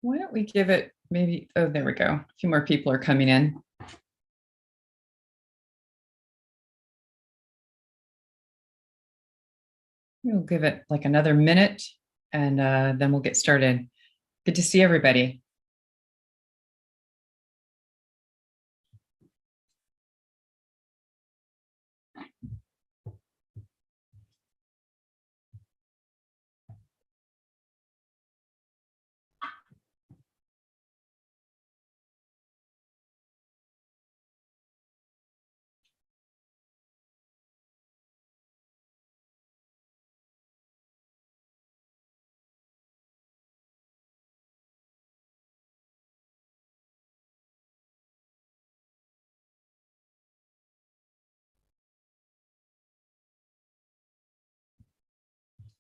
Why don't we give it maybe, oh, there we go. A few more people are coming in. We'll give it like another minute and then we'll get started. Good to see everybody.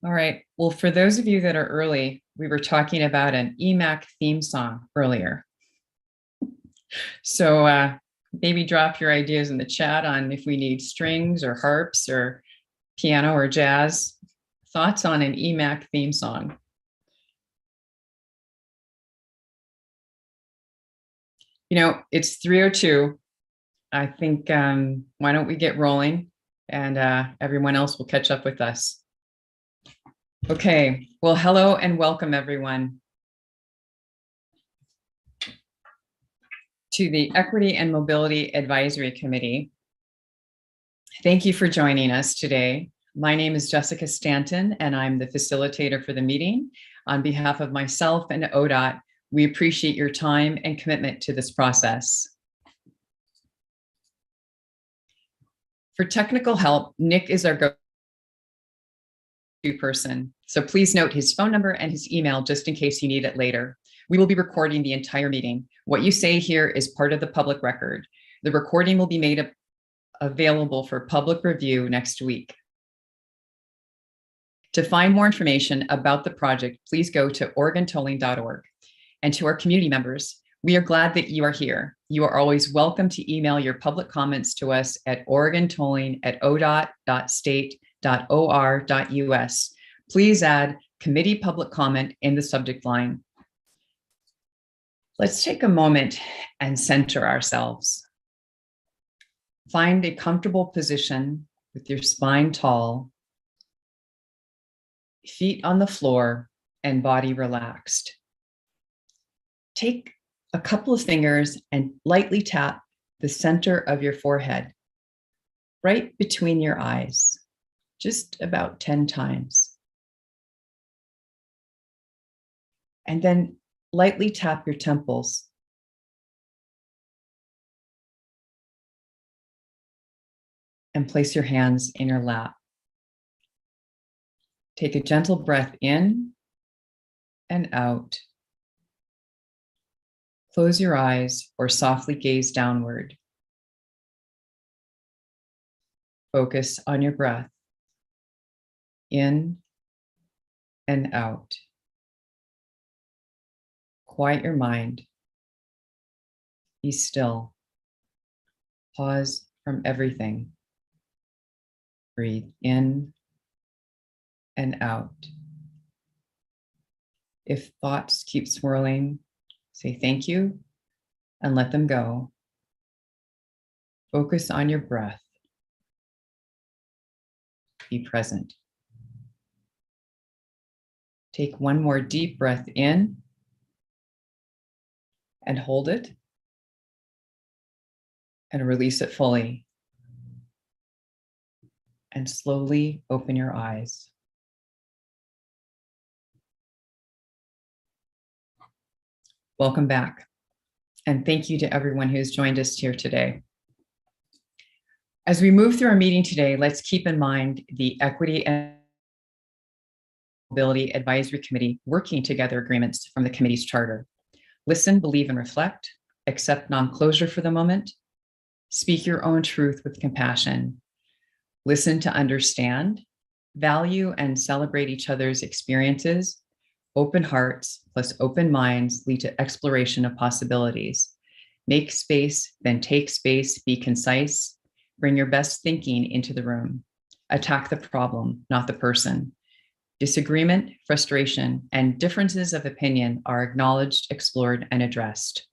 All right. Well, for those of you that are early, we were talking about an EMAC theme song earlier. So maybe drop your ideas in the chat on if we need strings or harps or piano or jazz. Thoughts on an EMAC theme song? You know, it's 3:02. I think, why don't we get rolling and everyone else will catch up with us. Okay, well, hello and welcome everyone to the Equity and Mobility Advisory Committee. Thank you for joining us today. My name is Jessica Stanton and I'm the facilitator for the meeting. On behalf of myself and ODOT, we appreciate your time and commitment to this process. For technical help, Nick is our go-to person. So please note his phone number and his email just in case you need it later. We will be recording the entire meeting. What you say here is part of the public record. The recording will be made available for public review next week. To find more information about the project, please go to OregonTolling.org. And to our community members, we are glad that you are here. You are always welcome to email your public comments to us at OregonTolling@odot.state.or.us. Please add committee public comment in the subject line. Let's take a moment and center ourselves. Find a comfortable position with your spine tall, feet on the floor, and body relaxed. Take a couple of fingers and lightly tap the center of your forehead, right between your eyes, just about 10 times. And then lightly tap your temples. And place your hands in your lap. Take a gentle breath in and out. Close your eyes or softly gaze downward. Focus on your breath, in and out. Quiet your mind. Be still. Pause from everything. Breathe in and out. If thoughts keep swirling, say thank you and let them go. Focus on your breath. Be present. Take one more deep breath in and hold it and release it fully. And slowly open your eyes. Welcome back. And thank you to everyone who's joined us here today. As we move through our meeting today, let's keep in mind the Equity and Mobility Advisory Committee working together agreements from the committee's charter. Listen, believe, and reflect. Accept non-closure for the moment. Speak your own truth with compassion. Listen to understand. Value and celebrate each other's experiences. Open hearts plus open minds lead to exploration of possibilities. Make space, then take space, be concise. Bring your best thinking into the room. Attack the problem, not the person. Disagreement, frustration, and differences of opinion are acknowledged, explored, and addressed.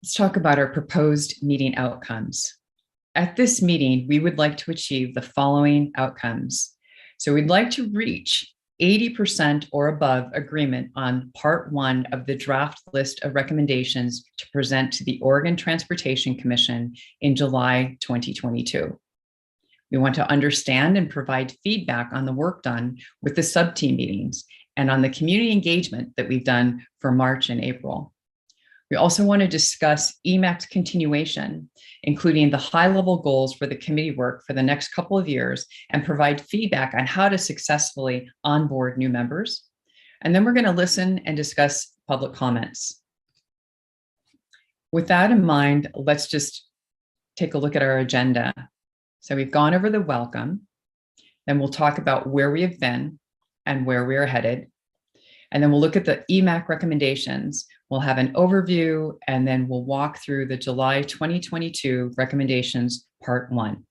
Let's talk about our proposed meeting outcomes. At this meeting, we would like to achieve the following outcomes. So we'd like to reach 80% or above agreement on Part 1 of the draft list of recommendations to present to the Oregon Transportation Commission in July 2022. We want to understand and provide feedback on the work done with the sub-team meetings and on the community engagement that we've done for March and April. We also want to discuss EMAC's continuation, including the high-level goals for the committee work for the next couple of years, and provide feedback on how to successfully onboard new members. And then we're going to listen and discuss public comments. With that in mind, let's just take a look at our agenda. So we've gone over the welcome, then we'll talk about where we have been and where we are headed. And then we'll look at the EMAC recommendations. We'll have an overview, and then we'll walk through the July 2022 recommendations, Part 1.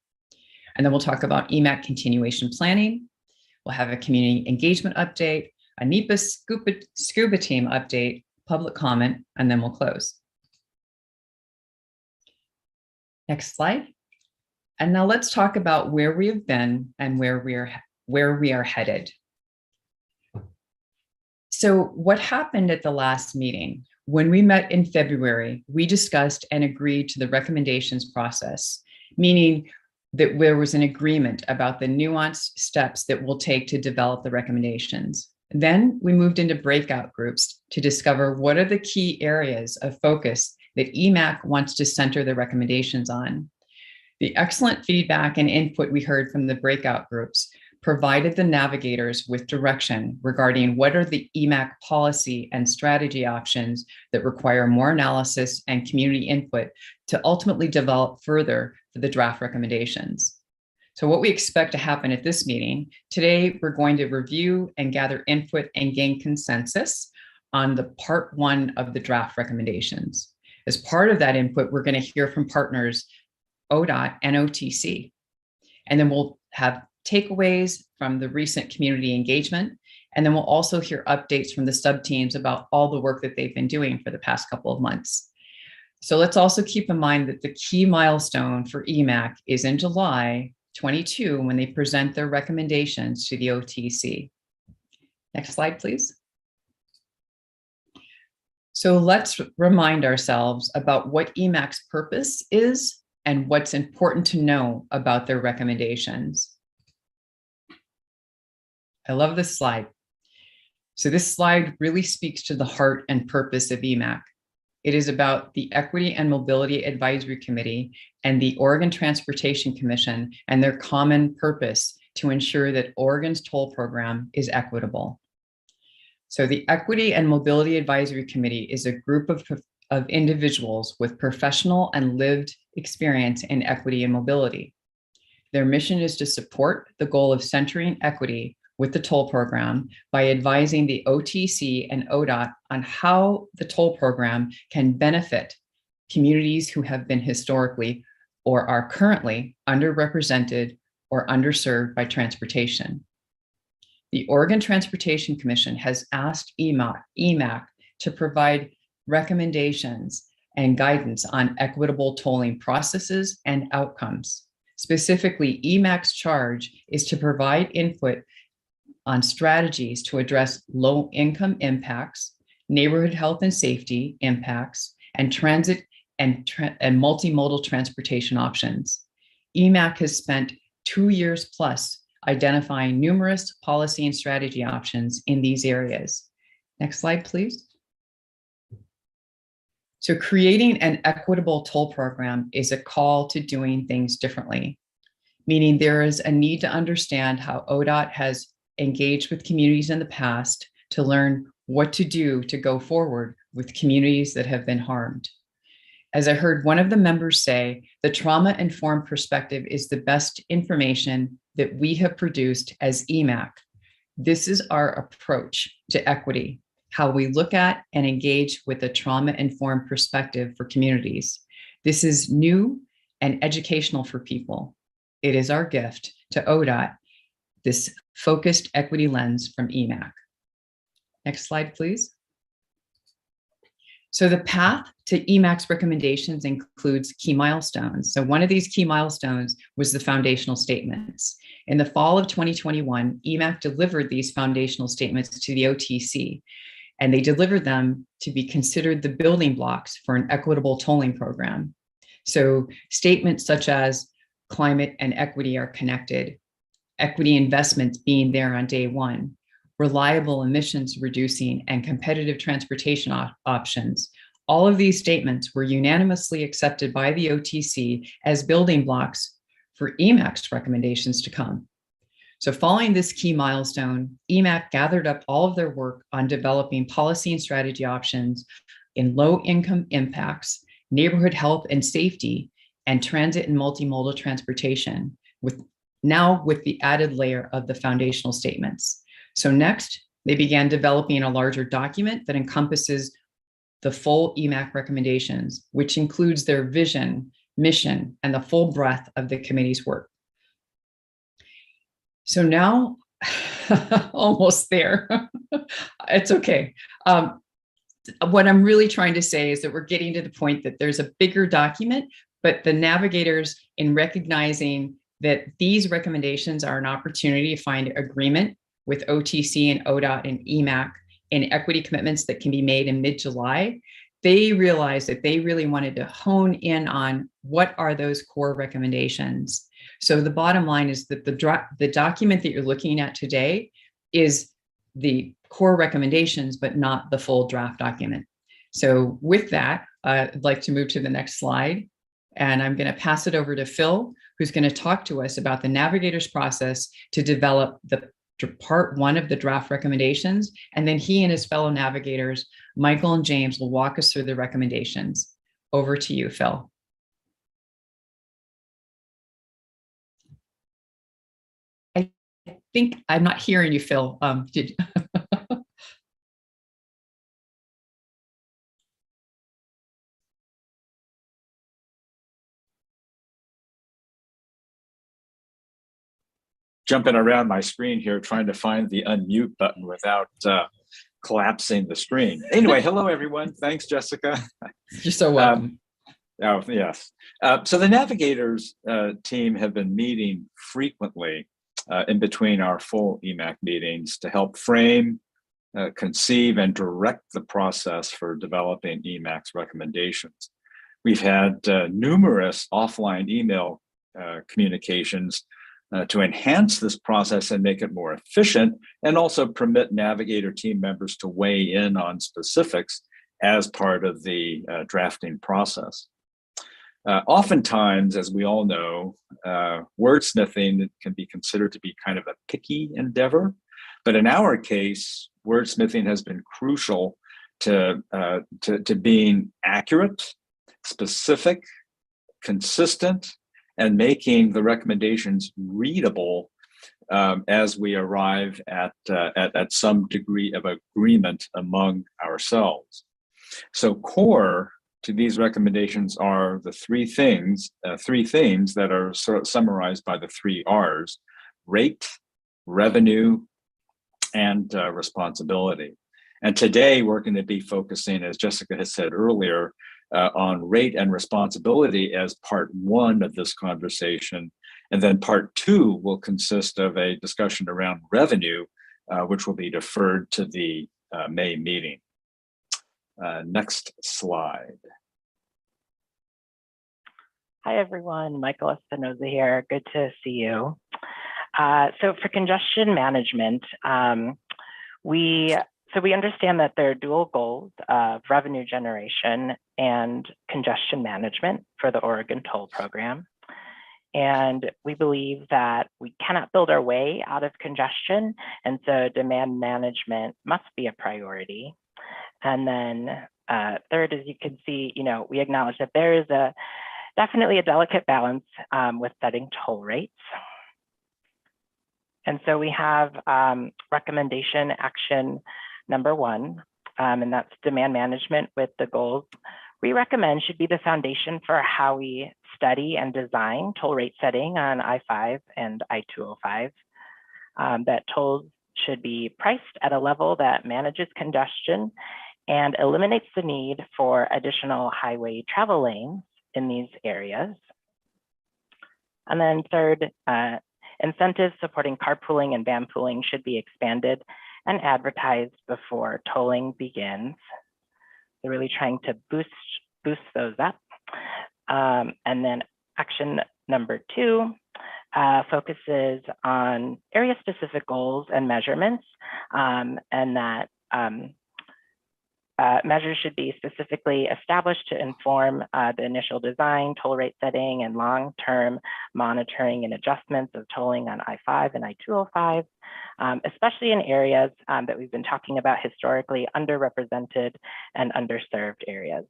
And then we'll talk about EMAC continuation planning. We'll have a community engagement update, a NEPA scuba team update, public comment, and then we'll close. Next slide. And now let's talk about where we have been and where we are headed. So what happened at the last meeting? When we met in February, we discussed and agreed to the recommendations process, meaning that there was an agreement about the nuanced steps that we'll take to develop the recommendations. Then we moved into breakout groups to discover what are the key areas of focus that EMAC wants to center the recommendations on. The excellent feedback and input we heard from the breakout groups provided the Navigators with direction regarding what are the EMAC policy and strategy options that require more analysis and community input to ultimately develop further for the draft recommendations. So what we expect to happen at this meeting, today we're going to review and gather input and gain consensus on the Part 1 of the draft recommendations. As part of that input, we're going to hear from partners ODOT and OTC. And then we'll have takeaways from the recent community engagement. And then we'll also hear updates from the sub-teams about all the work that they've been doing for the past couple of months. So let's also keep in mind that the key milestone for EMAC is in July 22 when they present their recommendations to the OTC. Next slide, please. So let's remind ourselves about what EMAC's purpose is and what's important to know about their recommendations. I love this slide. So this slide really speaks to the heart and purpose of EMAC. It is about the Equity and Mobility Advisory Committee and the Oregon Transportation Commission and their common purpose to ensure that Oregon's toll program is equitable. So the Equity and Mobility Advisory Committee is a group of individuals with professional and lived experience in equity and mobility. Their mission is to support the goal of centering equity with the toll program by advising the OTC and ODOT on how the toll program can benefit communities who have been historically or are currently underrepresented or underserved by transportation. The Oregon Transportation Commission has asked EMAC to provide recommendations and guidance on equitable tolling processes and outcomes. Specifically, EMAC's charge is to provide input on strategies to address low-income impacts, neighborhood health and safety impacts, and transit and multimodal transportation options. EMAC has spent 2 years plus identifying numerous policy and strategy options in these areas. Next slide, please. So creating an equitable toll program is a call to doing things differently, meaning there is a need to understand how ODOT has engaged with communities in the past to learn what to do to go forward with communities that have been harmed. As I heard one of the members say, the trauma-informed perspective is the best information that we have produced as EMAC. This is our approach to equity, how we look at and engage with a trauma-informed perspective for communities. This is new and educational for people. It is our gift to ODOT this focused equity lens from EMAC. Next slide, please. So the path to EMAC's recommendations includes key milestones. So one of these key milestones was the foundational statements. In the fall of 2021, EMAC delivered these foundational statements to the OTC, and they delivered them to be considered the building blocks for an equitable tolling program. So statements such as climate and equity are connected, equity investments being there on day one, reliable emissions reducing, and competitive transportation options. All of these statements were unanimously accepted by the OTC as building blocks for EMAC's recommendations to come. So following this key milestone, EMAC gathered up all of their work on developing policy and strategy options in low income impacts, neighborhood health and safety, and transit and multimodal transportation, with the added layer of the foundational statements. So next, they began developing a larger document that encompasses the full EMAC recommendations, which includes their vision, mission, and the full breadth of the committee's work. So now, almost there, it's okay. What I'm really trying to say is that we're getting to the point that there's a bigger document, but the navigators, in recognizing that these recommendations are an opportunity to find agreement with OTC and ODOT and EMAC in equity commitments that can be made in mid-July, they realized that they really wanted to hone in on what are those core recommendations. So the bottom line is that the document that you're looking at today is the core recommendations, but not the full draft document. So with that, I'd like to move to the next slide. And I'm going to pass it over to Phil, who's going to talk to us about the Navigators process to develop the part one of the draft recommendations. And then he and his fellow navigators, Michael and James, will walk us through the recommendations. Over to you, Phil. I think I'm not hearing you, Phil. Jumping around my screen here, trying to find the unmute button without collapsing the screen. Anyway, hello, everyone. Thanks, Jessica. You're so welcome. Oh, yes. So the Navigators team have been meeting frequently in between our full EMAC meetings to help frame, conceive, and direct the process for developing EMAC's recommendations. We've had numerous offline email communications to enhance this process and make it more efficient, and also permit Navigator team members to weigh in on specifics as part of the drafting process. Oftentimes, as we all know, wordsmithing can be considered to be kind of a picky endeavor, but in our case, wordsmithing has been crucial to being accurate, specific, consistent, and making the recommendations readable as we arrive at some degree of agreement among ourselves. So core to these recommendations are the three themes that are sort of summarized by the three R's: rate, revenue, and responsibility. And today we're going to be focusing, as Jessica has said earlier, on rate and responsibility as part one of this conversation. And then part two will consist of a discussion around revenue, which will be deferred to the May meeting. Next slide. Hi, everyone. Michael Espinoza here. Good to see you. So for congestion management, we understand that there are dual goals of revenue generation and congestion management for the Oregon toll program. And we believe that we cannot build our way out of congestion, and so demand management must be a priority. And then third, as you can see, we acknowledge that there is definitely a delicate balance with setting toll rates. And so we have recommendation action number one, and that's demand management with the goals we recommend should be the foundation for how we study and design toll rate setting on I-5 and I-205. that tolls should be priced at a level that manages congestion and eliminates the need for additional highway travel lanes in these areas. And then third, incentives supporting carpooling and vanpooling should be expanded and advertised before tolling begins. They're really trying to boost those up. And then action number 2 focuses on area-specific goals and measurements, and that measures should be specifically established to inform the initial design, toll rate setting, and long-term monitoring and adjustments of tolling on I-5 and I-205, especially in areas that we've been talking about historically, underrepresented and underserved areas.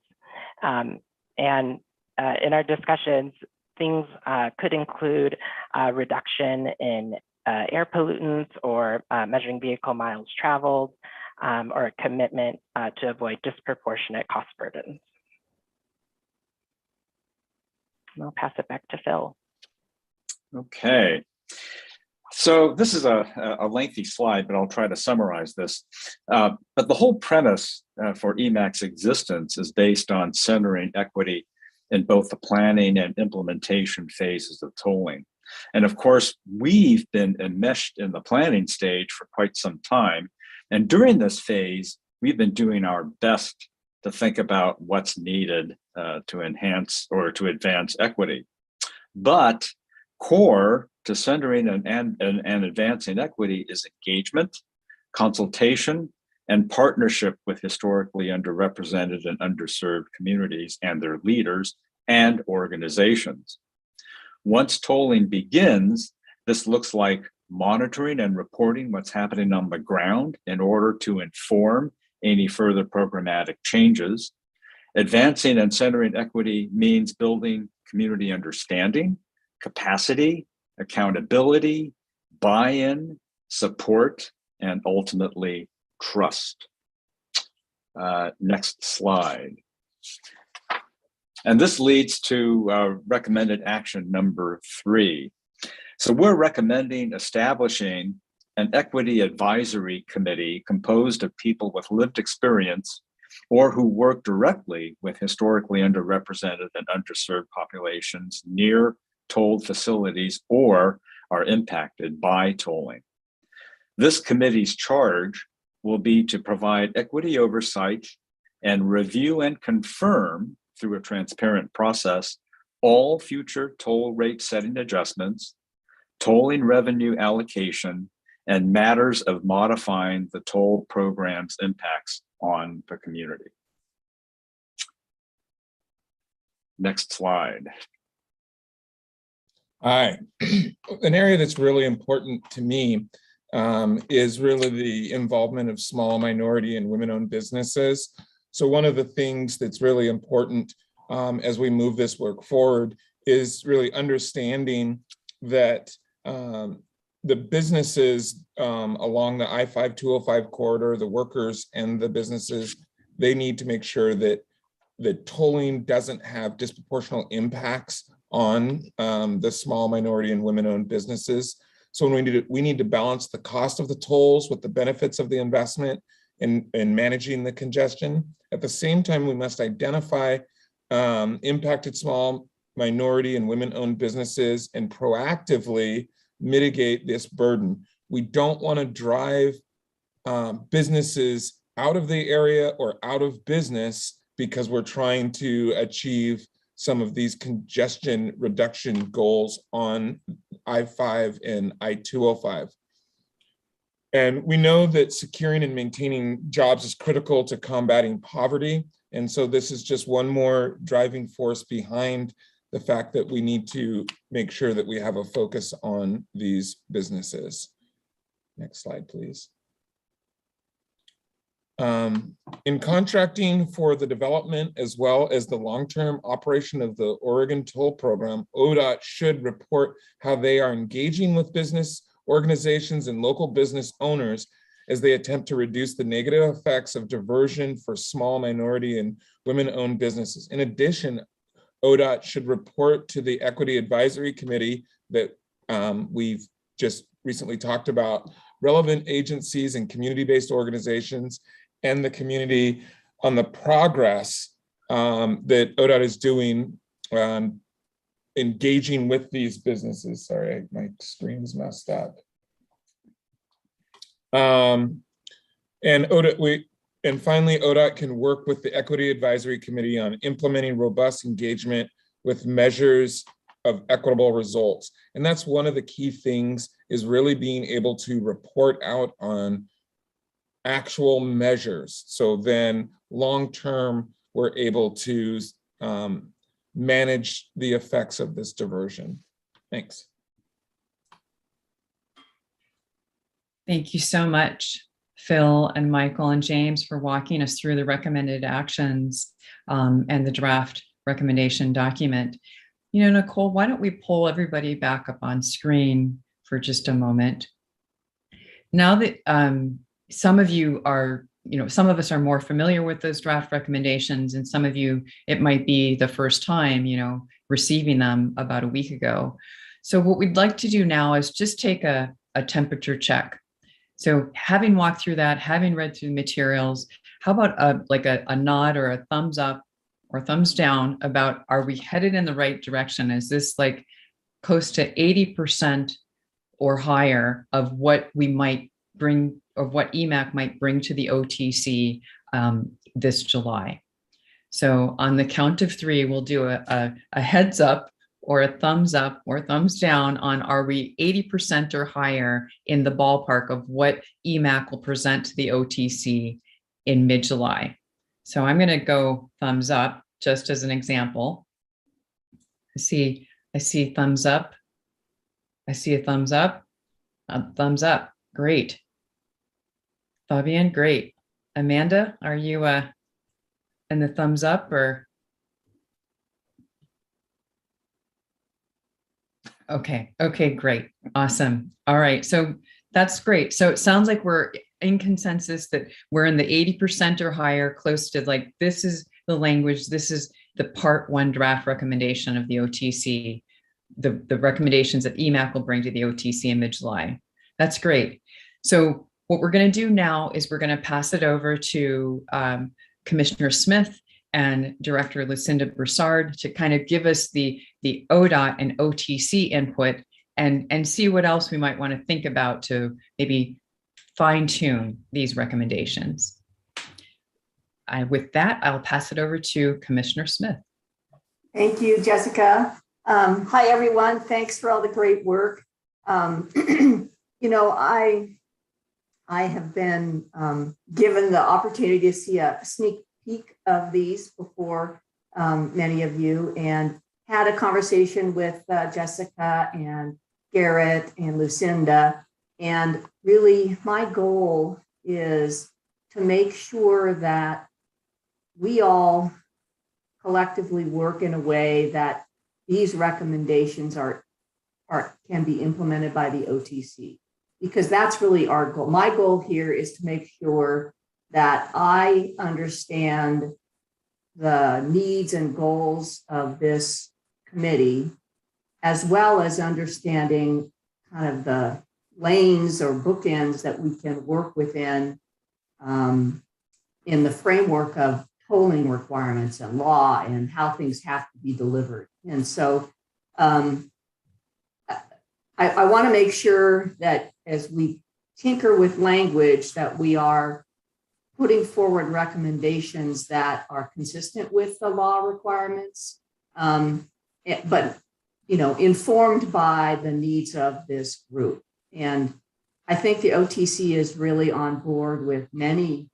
And in our discussions, things could include reduction in air pollutants or measuring vehicle miles traveled, or a commitment to avoid disproportionate cost burdens. And I'll pass it back to Phil. Okay. So this is a lengthy slide, but I'll try to summarize this. But the whole premise for EMAC's existence is based on centering equity in both the planning and implementation phases of tolling. And of course, we've been enmeshed in the planning stage for quite some time. And during this phase, we've been doing our best to think about what's needed to enhance or to advance equity. But core to centering and advancing equity is engagement, consultation, and partnership with historically underrepresented and underserved communities and their leaders and organizations. Once tolling begins, this looks like monitoring and reporting what's happening on the ground in order to inform any further programmatic changes. Advancing and centering equity means building community understanding, capacity, accountability, buy-in, support, and ultimately trust. Next slide. And this leads to recommended action number 3. So we're recommending establishing an equity advisory committee composed of people with lived experience or who work directly with historically underrepresented and underserved populations near tolled facilities or are impacted by tolling. This committee's charge will be to provide equity oversight and review and confirm through a transparent process all future toll rate setting adjustments, tolling revenue allocation, and matters of modifying the toll program's impacts on the community. Next slide. Hi. An area that's really important to me is really the involvement of small minority and women-owned businesses. So one of the things that's really important as we move this work forward is really understanding that the businesses along the I-5-205 corridor, the workers and the businesses, they need to make sure that the tolling doesn't have disproportionate impacts on the small minority and women-owned businesses. So we need to balance the cost of the tolls with the benefits of the investment in managing the congestion. At the same time, we must identify impacted small minority and women-owned businesses and proactively mitigate this burden. We don't want to drive businesses out of the area or out of business because we're trying to achieve some of these congestion reduction goals on I-5 and I-205. And we know that securing and maintaining jobs is critical to combating poverty. And so this is just one more driving force behind the fact that we need to make sure that we have a focus on these businesses. Next slide, please. In contracting for the development as well as the long-term operation of the Oregon Toll Program, ODOT should report how they are engaging with business organizations and local business owners as they attempt to reduce the negative effects of diversion for small minority and women-owned businesses. In addition, ODOT should report to the Equity Advisory Committee that we've just recently talked about, relevant agencies and community-based organizations and the community on the progress that ODOT is doing engaging with these businesses. Sorry, my screen's messed up. And finally, ODOT can work with the Equity Advisory Committee on implementing robust engagement with measures of equitable results. And that's one of the key things, is really being able to report out on actual measures. So then long-term, we're able to manage the effects of this diversion. Thanks. Thank you so much, Phil and Michael and James, for walking us through the recommended actions and the draft recommendation document. You know, Nicole, why don't we pull everybody back up on screen for just a moment? Now that some of you are, some of us are more familiar with those draft recommendations, and some of you, it might be the first time, receiving them about a week ago. So what we'd like to do now is just take a temperature check. So having walked through that, having read through the materials, how about a nod or a thumbs up or thumbs down about, are we headed in the right direction? Is this like close to 80% or higher of what we might bring, of what EMAC might bring to the OTC this July? So on the count of 3, we'll do a heads up or a thumbs up or thumbs down on, are we 80% or higher in the ballpark of what EMAC will present to the OTC in mid-July? So I'm going to go thumbs up just as an example. I see thumbs up. I see a thumbs up. Thumbs up. Great. Fabian, great. Amanda, are you in the thumbs up or? Okay, great. Awesome. All right, so that's great. So it sounds like we're in consensus that we're in the 80% or higher, close to, like, this is the language, this is the part 1 draft recommendation of the OTC, the recommendations that EMAC will bring to the OTC in mid-July. That's great. So what we're going to do now is we're going to pass it over to Commissioner Smith and Director Lucinda Broussard to kind of give us the ODOT and OTC input and see what else we might want to think about to maybe fine tune these recommendations. With that, I'll pass it over to Commissioner Smith. Thank you, Jessica. Hi, everyone. Thanks for all the great work. I have been given the opportunity to see a sneak peek of these before many of you, and had a conversation with Jessica and Garrett and Lucinda. And really, my goal is to make sure that we all collectively work in a way that these recommendations can be implemented by the OTC, because that's really our goal. My goal here is to make sure that I understand the needs and goals of this committee, as well as understanding kind of the lanes or bookends that we can work within in the framework of tolling requirements and law and how things have to be delivered. And so I want to make sure that as we tinker with language, that we are putting forward recommendations that are consistent with the law requirements, but informed by the needs of this group. And I think the OTC is really on board with many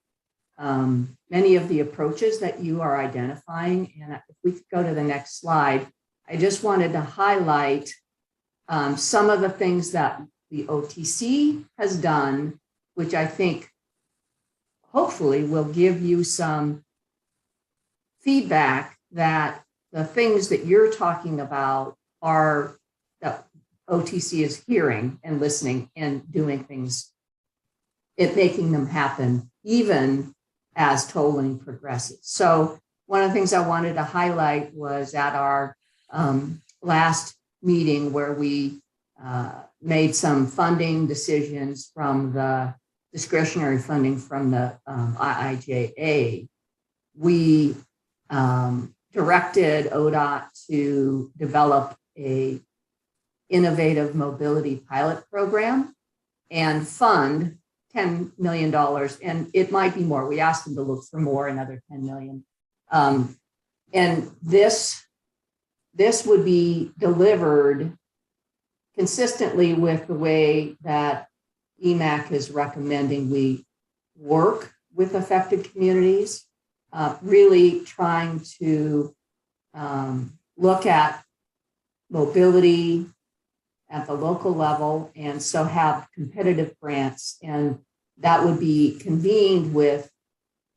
of the approaches that you are identifying. And if we could go to the next slide, I just wanted to highlight some of the things that the OTC has done, which I think hopefully will give you some feedback that the things that you're talking about are that OTC is hearing and listening and doing things, making them happen even as tolling progresses. So one of the things I wanted to highlight was at our last meeting where we made some funding decisions from the discretionary funding from the IIJA, we directed ODOT to develop a innovative mobility pilot program and fund $10 million. And it might be more. We asked them to look for more, another 10 million. And this would be delivered consistently with the way that EMAC is recommending we work with affected communities, really trying to look at mobility at the local level, and so have competitive grants. And that would be convened with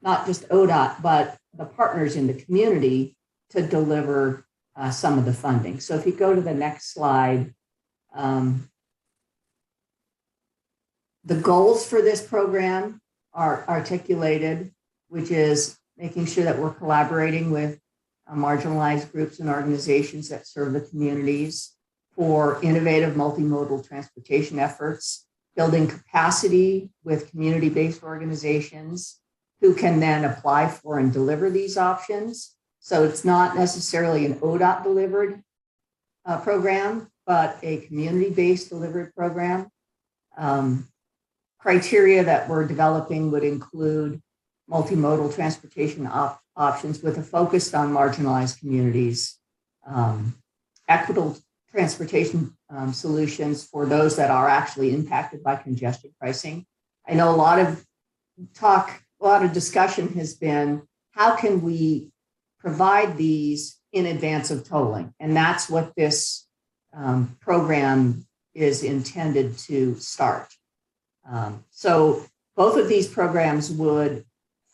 not just ODOT, but the partners in the community to deliver some of the funding. So if you go to the next slide, the goals for this program are articulated, which is making sure that we're collaborating with marginalized groups and organizations that serve the communities for innovative multimodal transportation efforts, building capacity with community-based organizations who can then apply for and deliver these options. So it's not necessarily an ODOT delivered program, but a community-based delivered program. Criteria that we're developing would include multimodal transportation options with a focus on marginalized communities, equitable transportation solutions for those that are actually impacted by congestion pricing. I know a lot of discussion has been, how can we provide these in advance of tolling? And that's what this program is intended to start. So both of these programs would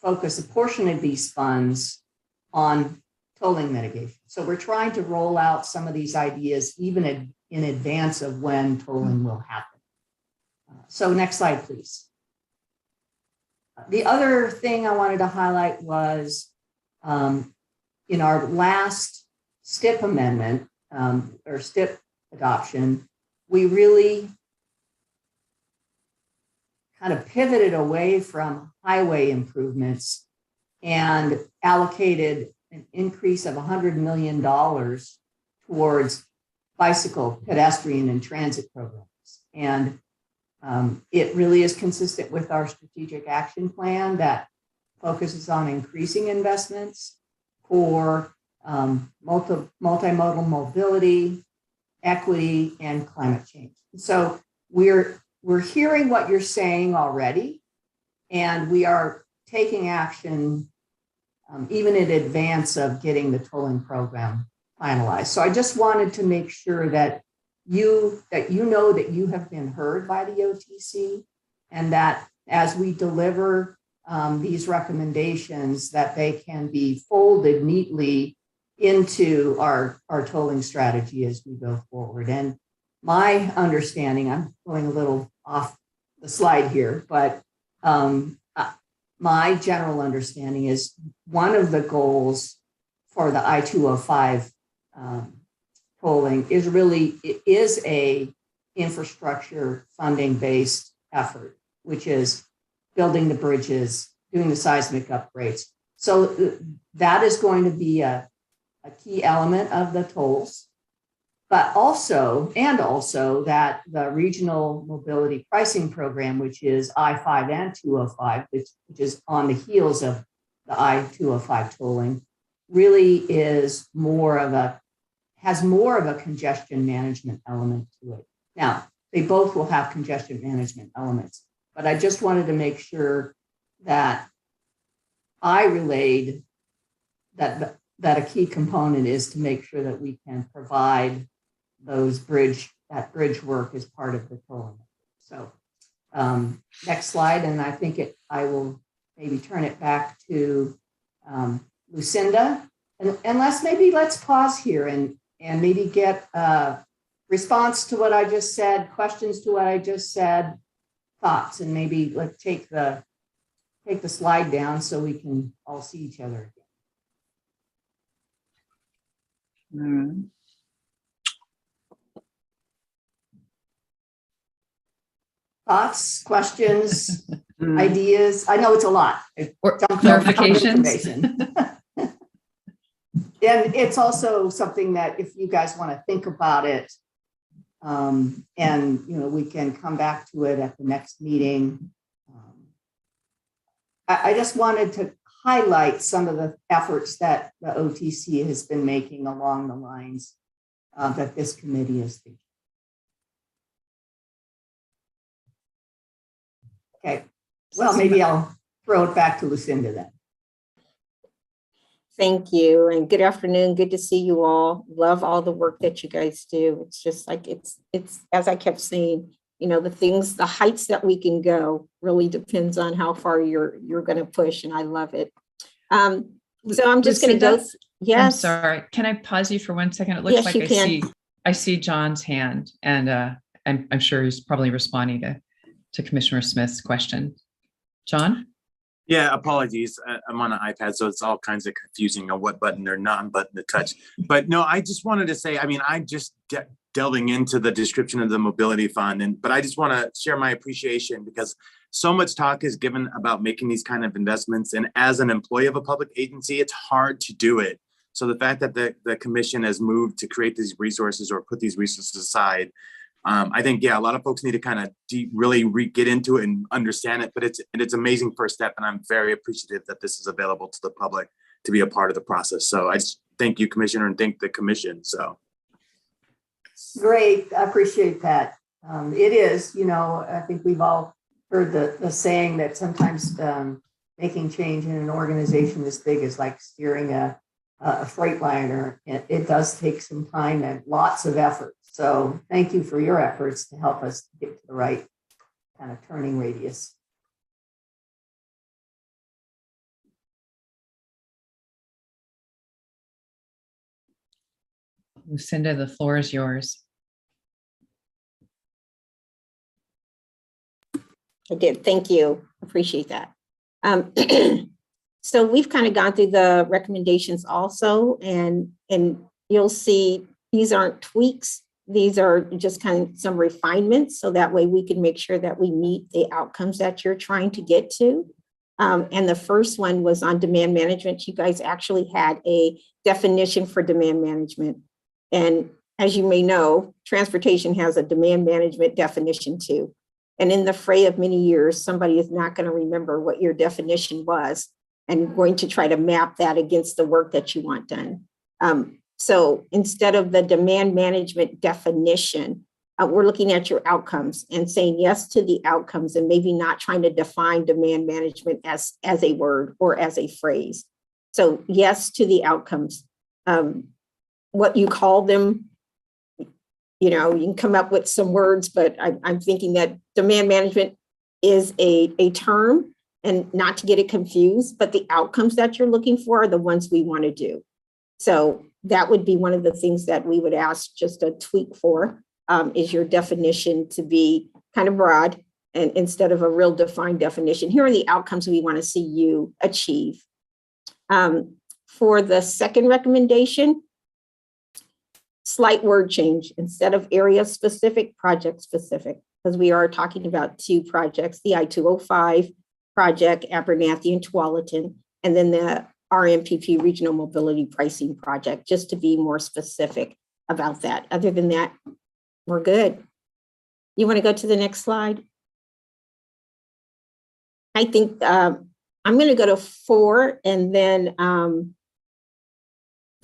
focus a portion of these funds on tolling mitigation. So we're trying to roll out some of these ideas even in advance of when tolling will happen. So next slide, please. The other thing I wanted to highlight was in our last STIP amendment or STIP adoption, we really kind of pivoted away from highway improvements and allocated an increase of $100 million towards bicycle, pedestrian, and transit programs. And it really is consistent with our strategic action plan that focuses on increasing investments for multimodal mobility, equity, and climate change. So we're hearing what you're saying already, and we are taking action even in advance of getting the tolling program finalized. So I just wanted to make sure that you know that you have been heard by the OTC, and that as we deliver these recommendations, that they can be folded neatly into our tolling strategy as we go forward. And my understanding, I'm going a little off the slide here, but my general understanding is one of the goals for the I-205 tolling is a infrastructure funding based effort, which is building the bridges, doing the seismic upgrades. So that is going to be a key element of the tolls, but also that the regional mobility pricing program, which is I-5 and 205, which is on the heels of the I-205 tolling, really has more of a congestion management element to it. Now, they both will have congestion management elements, but I just wanted to make sure that I relayed that a key component is to make sure that we can provide that bridge work as part of the tolling. So next slide, and I think I will maybe turn it back to Lucinda. And let's pause here and maybe get a response to what I just said, questions to what I just said, thoughts, and maybe let's take the slide down so we can all see each other again. Thoughts, questions, ideas? I know it's a lot. Or Dump of clarifications? information. And it's also something that if you guys want to think about it, and we can come back to it at the next meeting. I just wanted to highlight some of the efforts that the OTC has been making along the lines that this committee is thinking. Okay, well, maybe I'll throw it back to Lucinda then. Thank you, and good afternoon. Good to see you all. Love all the work that you guys do. It's just like it's as I kept saying, the heights that we can go really depends on how far you're going to push, and I love it. So I'm just going to go. Yes. I'm sorry. Can I pause you for 1 second? It looks Yes, like you can. I see John's hand, and I'm sure he's probably responding to Commissioner Smith's question. John? Yeah, apologies. I'm on an iPad, so it's all kinds of confusing on what button or non-button to touch. But no, I just wanted to say, I'm just delving into the description of the mobility fund, but I just want to share my appreciation because so much talk is given about making these kind of investments. And as an employee of a public agency, it's hard to do it. So the fact that the commission has moved to create these resources or put these resources aside, I think, a lot of folks need to kind of really get into it and understand it, but it's an amazing first step. And I'm very appreciative that this is available to the public to be a part of the process. So I just thank you, Commissioner, and thank the commission. So. Great, I appreciate that. It is, I think we've all heard the saying that sometimes making change in an organization this big is like steering a Freightliner. It does take some time and lots of effort. So thank you for your efforts to help us get to the right kind of turning radius. Lucinda, the floor is yours. I did. Thank you. Appreciate that. So we've kind of gone through the recommendations also, and you'll see these aren't tweaks. These are just kind of some refinements. So that way we can make sure that we meet the outcomes that you're trying to get to. And the first one was on demand management. You guys actually had a definition for demand management. And as you may know, transportation has a demand management definition too. And in the fray of many years, somebody is not going to remember what your definition was and going to try to map that against the work that you want done. So instead of the demand management definition, we're looking at your outcomes and saying yes to the outcomes and maybe not trying to define demand management as a word or as a phrase. So yes to the outcomes. What you call them, you can come up with some words, but I'm thinking that demand management is a term, and not to get it confused, but the outcomes that you're looking for are the ones we want to do. So that would be one of the things that we would ask just a tweak for, is your definition to be kind of broad, and instead of a real defined definition, here are the outcomes we want to see you achieve. For the second recommendation, slight word change. Instead of area specific, project specific, because we are talking about two projects, the I-205 project, Abernathy and Tualatin, and then the RMPP Regional Mobility Pricing Project, just to be more specific about that. Other than that, we're good. You want to go to the next slide? I think I'm going to go to 4 and then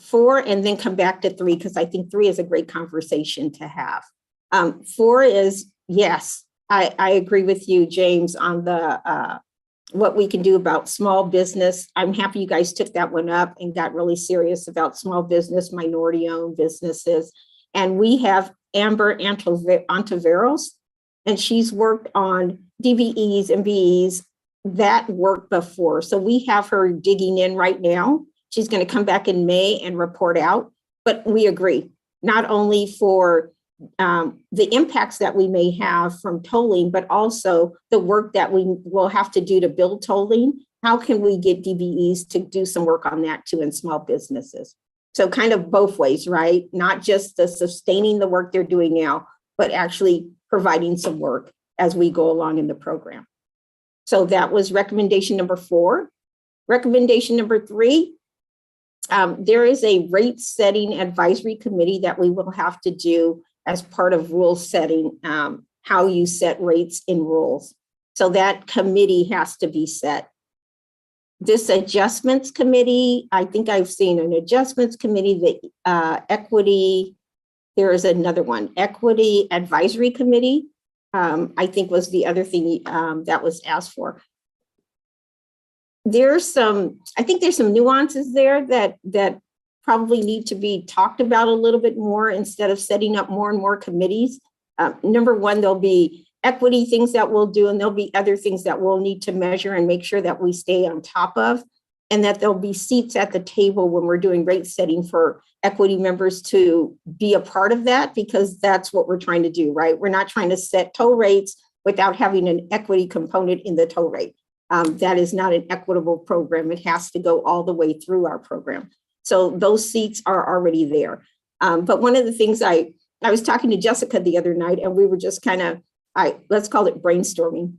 4 and then come back to 3, because I think 3 is a great conversation to have. 4 is, yes, I agree with you, James, on the what we can do about small business. I'm happy you guys took that one up and got really serious about small business, minority-owned businesses. And we have Amber Antiveros, and she's worked on DBEs and BEs that work before. So we have her digging in right now. She's going to come back in May and report out. But we agree, not only for the impacts that we may have from tolling, but also the work that we will have to do to build tolling. How can we get DBEs to do some work on that too in small businesses? So kind of both ways, right? Not just the sustaining the work they're doing now, but actually providing some work as we go along in the program. So that was recommendation number 4. Recommendation number 3, there is a rate setting advisory committee that we will have to do as part of rule setting, how you set rates in rules. So that committee has to be set. This adjustments committee, I think I've seen an adjustments committee, the equity, there is another one, equity advisory committee, I think was the other thing that was asked for. I think there's some nuances there that probably need to be talked about a little bit more instead of setting up more and more committees. Number one, there'll be equity things that we'll do, and there'll be other things that we'll need to measure and make sure that we stay on top of, and that there'll be seats at the table when we're doing rate setting for equity members to be a part of that, because that's what we're trying to do, right? We're not trying to set toll rates without having an equity component in the toll rate. That is not an equitable program. It has to go all the way through our program. So those seats are already there. But one of the things I was talking to Jessica the other night, and we were just kind of, let's call it brainstorming.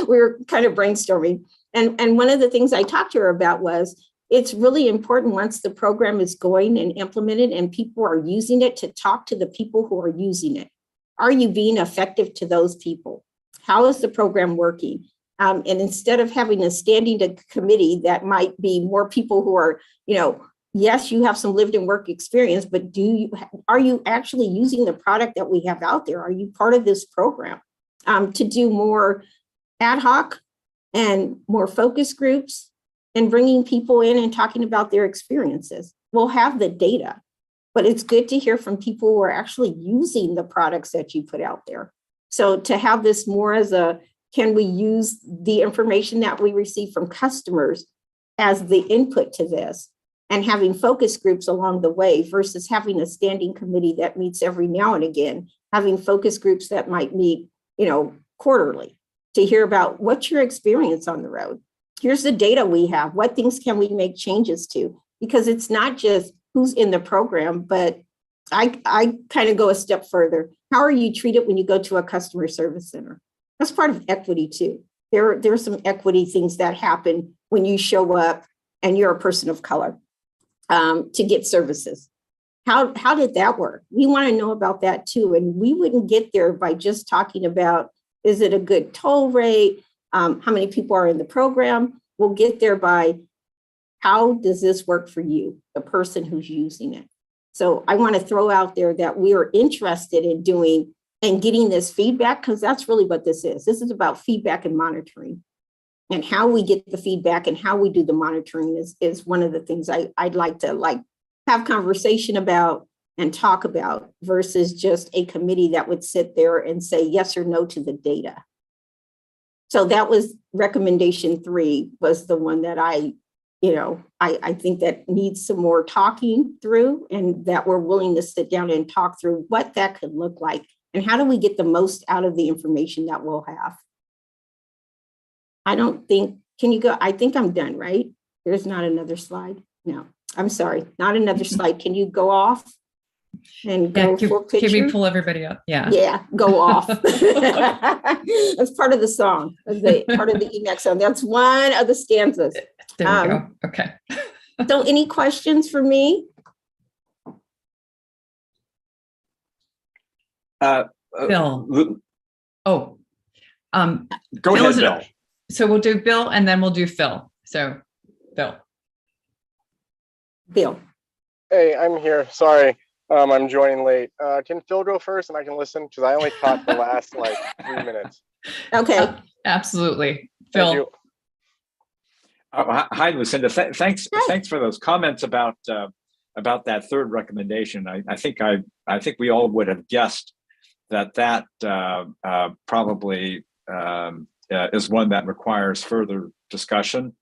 We were kind of brainstorming. And one of the things I talked to her about was, it's really important once the program is going and implemented and people are using it, to talk to the people who are using it. Are you being effective to those people? How is the program working? And instead of having a standing committee that might be more people who are, yes, you have some lived and work experience, but are you actually using the product that we have out there? Are you part of this program? To do more ad hoc and more focus groups and bringing people in and talking about their experiences. We'll have the data, but it's good to hear from people who are actually using the products that you put out there. So to have this more as can we use the information that we receive from customers as the input to this, and having focus groups along the way versus having a standing committee that meets every now and again, having focus groups that might meet, quarterly, to hear about what's your experience on the road. Here's the data we have. What things can we make changes to? Because it's not just who's in the program, but I kind of go a step further. How are you treated when you go to a customer service center? That's part of equity too. There are some equity things that happen when you show up and you're a person of color to get services. How did that work? We want to know about that too. And we wouldn't get there by just talking about, is it a good toll rate? How many people are in the program? We'll get there by, how does this work for you, the person who's using it? So I want to throw out there that we are interested in doing and getting this feedback, because that's really what this is. This is about feedback and monitoring, and how we get the feedback and how we do the monitoring is one of the things I'd like to have conversation about and talk about, versus just a committee that would sit there and say yes or no to the data. So that was recommendation 3, was the one that I think that needs some more talking through, and that we're willing to sit down and talk through what that could look like. And how do we get the most out of the information that we'll have? Can you go? I think I'm done, right? There's not another slide. No, I'm sorry, not another slide. Can you go off and go full picture? Can we pull everybody up? Yeah. Yeah, go off. That's part of the song, part of the EMAC song. That's one of the stanzas. There we go. Okay. So any questions for me? Bill. Go Bill, ahead, Bill. So we'll do Bill and then we'll do Phil. So Bill. Hey, I'm here. Sorry, I'm joining late. Can Phil go first and I can listen? Because I only caught the last 3 minutes. Okay. Absolutely. Phil. Thank you. Hi, Lucinda. Thanks for those comments about that third recommendation. I think we all would have guessed that probably is one that requires further discussion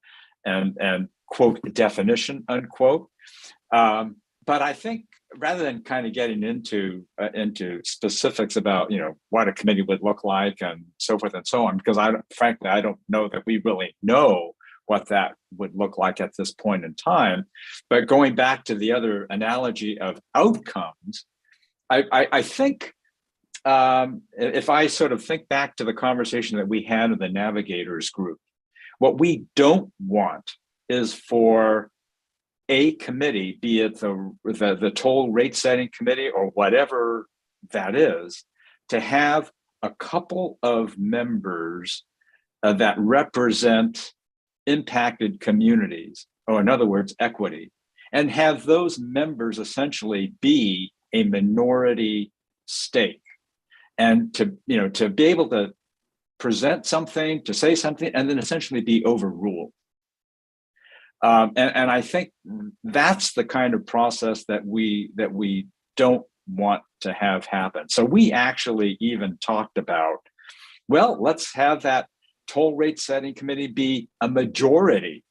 and quote definition unquote. But I think rather than kind of getting into specifics about what a committee would look like and so forth and so on, because frankly I don't know that we really know what that would look like at this point in time. But going back to the other analogy of outcomes, I think if I sort of think back to the conversation that we had in the Navigators group, what we don't want is for a committee, be it the toll rate setting committee or whatever that is, to have a couple of members that represent impacted communities, or in other words, equity, and have those members essentially be a minority stake. And to be able to present something, to say something, and then essentially be overruled. And I think that's the kind of process that we don't want to have happen. So we actually even talked about, well, let's have that toll rate setting committee be a majority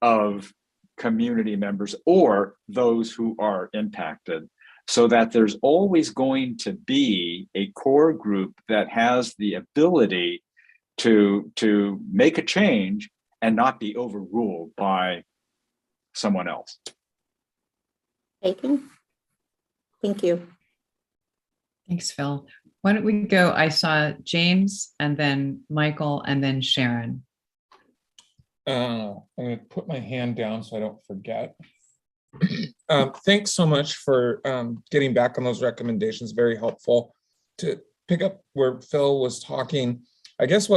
of community members or those who are impacted, so that there's always going to be a core group that has the ability to make a change and not be overruled by someone else. Taken. Thank you. Thanks, Phil. Why don't we go? I saw James and then Michael and then Sharon. I'm going to put my hand down so I don't forget. Thanks so much for getting back on those recommendations. Very helpful. To pick up where Phil was talking, I guess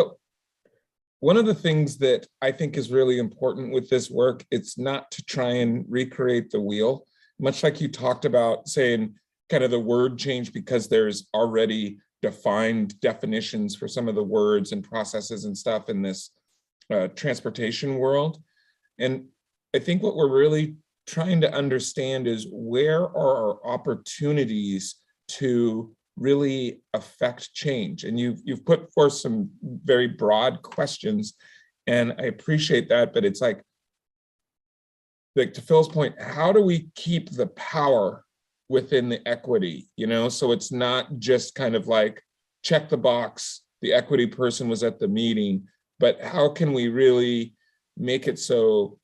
one of the things that I think is really important with this work, it's not to try and recreate the wheel, much like you talked about saying kind of the word change, because there's already defined definitions for some of the words and processes and stuff in this transportation world. And I think what we're really trying to understand is where are our opportunities to really affect change. And you've put forth some very broad questions, and I appreciate that, but it's like to Phil's point, how do we keep the power within the equity, so it's not just kind of like check the box, the equity person was at the meeting, but how can we really make it so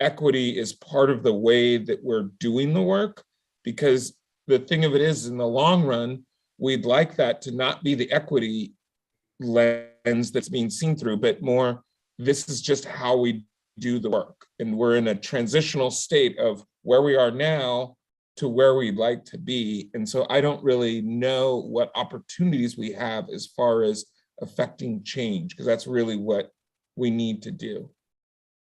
equity is part of the way that we're doing the work? Because the thing of it is, in the long run, we'd like that to not be the equity lens that's being seen through, but more, this is just how we do the work. And we're in a transitional state of where we are now to where we'd like to be. And so I don't really know what opportunities we have as far as affecting change, because that's really what we need to do.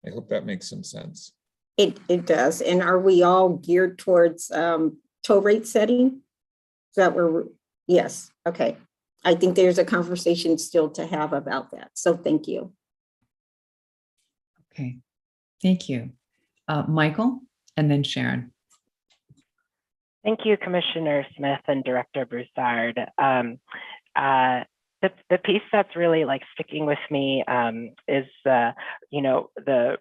I hope that makes some sense. It does. And are we all geared towards toll rate setting? Is that where yes, okay. I think there's a conversation still to have about that. So thank you. Okay, thank you. Michael and then Sharon. Thank you, Commissioner Smith and Director Broussard. The piece that's really like sticking with me is the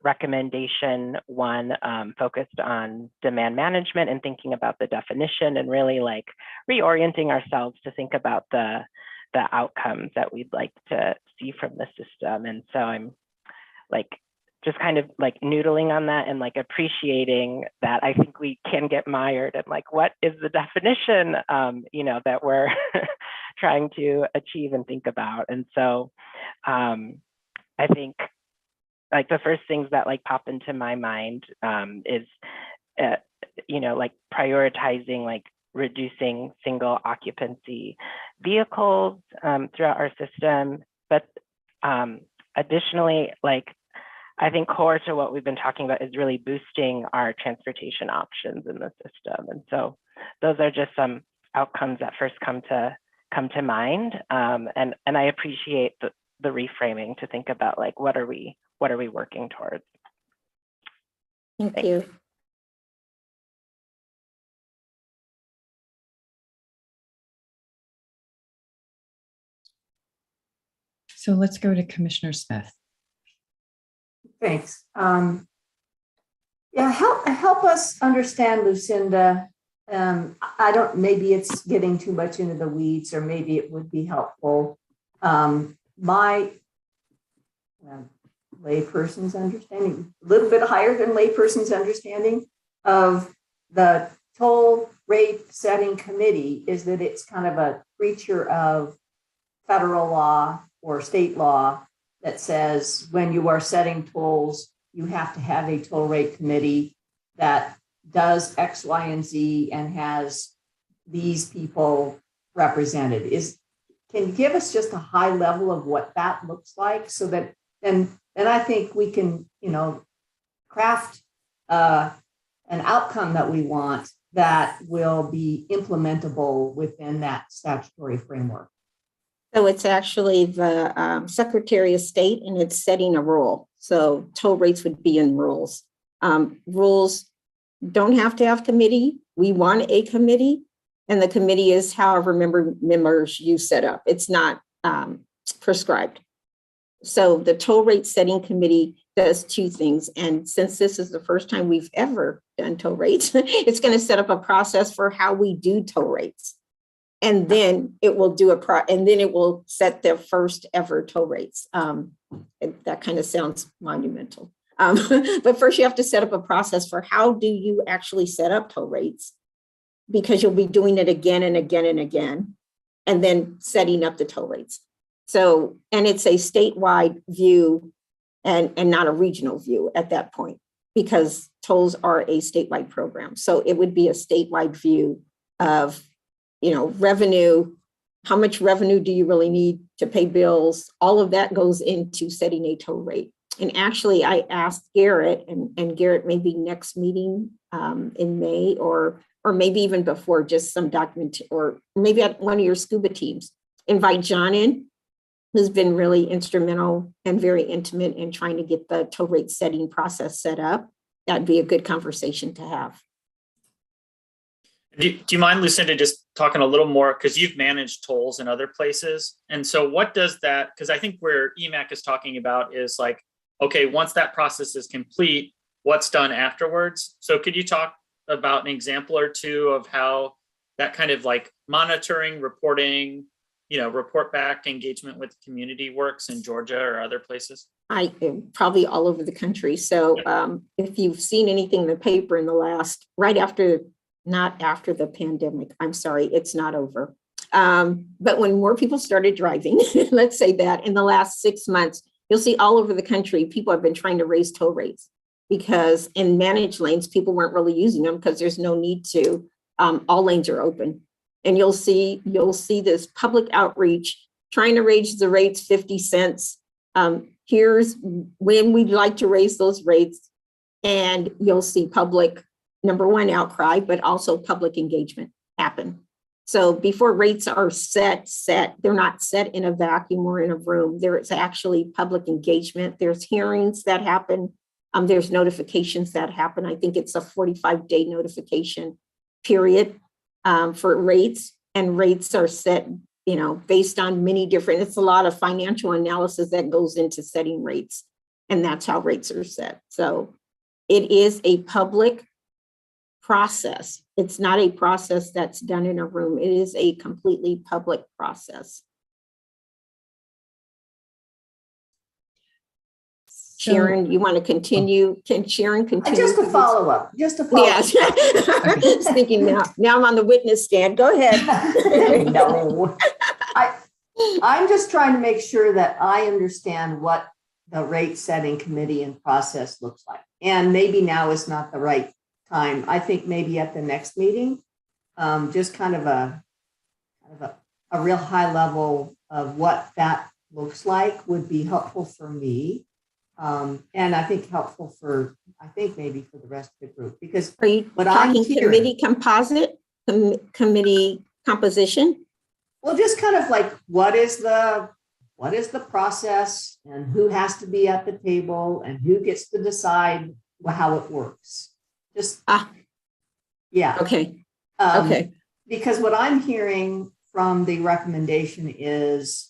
recommendation one focused on demand management and thinking about the definition and really like reorienting ourselves to think about the outcomes that we'd like to see from the system. And so I'm like just kind of like noodling on that and like appreciating that I think we can get mired in like, what is the definition, that we're trying to achieve and think about. And so I think like the first things that like pop into my mind is, like prioritizing like reducing single occupancy vehicles throughout our system. But additionally, like I think core to what we've been talking about is really boosting our transportation options in the system. And so those are just some outcomes that first come to mind. And I appreciate the reframing to think about like, what are we working towards? Thank you. So let's go to Commissioner Smith. Thanks. Help us understand, Lucinda. Maybe it's getting too much into the weeds, or maybe it would be helpful. My layperson's understanding, a little bit higher than layperson's understanding of the toll rate setting committee, is that it's kind of a creature of federal law or state law that says when you are setting tolls, you have to have a toll rate committee that does X, Y, and Z and has these people represented. Can you give us just a high level of what that looks like, so that then I think we can, craft an outcome that we want that will be implementable within that statutory framework? So it's actually the Secretary of State, and it's setting a rule. So toll rates would be in rules. Rules don't have to have committee. We want a committee, and the committee is however members you set up. It's not prescribed. So the toll rate setting committee does two things. And since this is the first time we've ever done toll rates, it's going to set up a process for how we do toll rates. And then it will do and then it will set the first ever toll rates. That kind of sounds monumental. But first you have to set up a process for how do you actually set up toll rates, because you'll be doing it again and again and again, and then setting up the toll rates. So, and it's a statewide view and not a regional view at that point, because tolls are a statewide program. So it would be a statewide view of, revenue, how much revenue do you really need to pay bills? All of that goes into setting a toll rate. And actually I asked Garrett, and Garrett, maybe next meeting in May or maybe even before, just some document, or maybe at one of your scuba teams, invite John in, who's been really instrumental and very intimate in trying to get the toll rate setting process set up. That'd be a good conversation to have. Do you mind, Lucinda, just talking a little more, because you've managed tolls in other places. And so what does that, because I think where EMAC is talking about is like, okay, once that process is complete, what's done afterwards? So could you talk about an example or two of how that kind of like monitoring, reporting, report back engagement with the community works in Georgia or other places? I am probably all over the country. So if you've seen anything in the paper in the last, not after the pandemic, I'm sorry, it's not over. But when more people started driving, let's say that in the last 6 months, you'll see all over the country, people have been trying to raise toll rates, because in managed lanes, people weren't really using them because there's no need to. All lanes are open. And you'll see this public outreach trying to raise the rates 50 cents. Here's when we'd like to raise those rates. And you'll see public, number one, outcry, but also public engagement happen. So before rates are set, they're not set in a vacuum or in a room. There is actually public engagement. There's hearings that happen. There's notifications that happen. I think it's a 45-day notification period for rates, and rates are set, based on many different, it's a lot of financial analysis that goes into setting rates, and that's how rates are set. So it is a public process. It's not a process that's done in a room. It is a completely public process. Sharon, you want to continue? Can Sharon continue? Just a follow-up. Yes. I was thinking now I'm on the witness stand. Go ahead. No. I'm just trying to make sure that I understand what the rate setting committee and process looks like. And maybe now is not the right time. I think maybe at the next meeting, just kind of a real high level of what that looks like would be helpful for me. And I think helpful maybe for the rest of the group, because are you talking committee composite, committee composition? Well, just kind of like what is the process, and who has to be at the table, and who gets to decide how it works. Yeah. Okay. Okay. Because what I'm hearing from the recommendation is,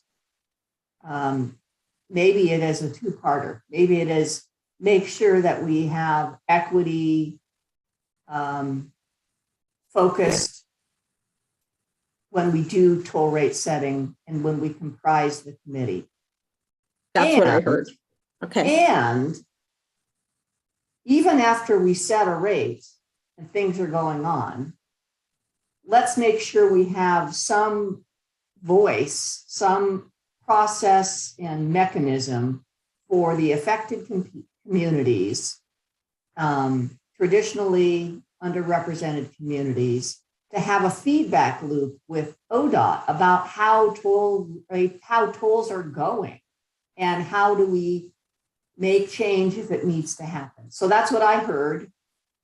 maybe it is a two-parter. Maybe it is make sure that we have equity focused when we do toll rate setting and when we comprise the committee. That's what I heard. Okay. And even after we set a rate and things are going on, let's make sure we have some voice, some process and mechanism for the affected communities, traditionally underrepresented communities, to have a feedback loop with ODOT about how tolls are going and how do we make change if it needs to happen. So that's what I heard,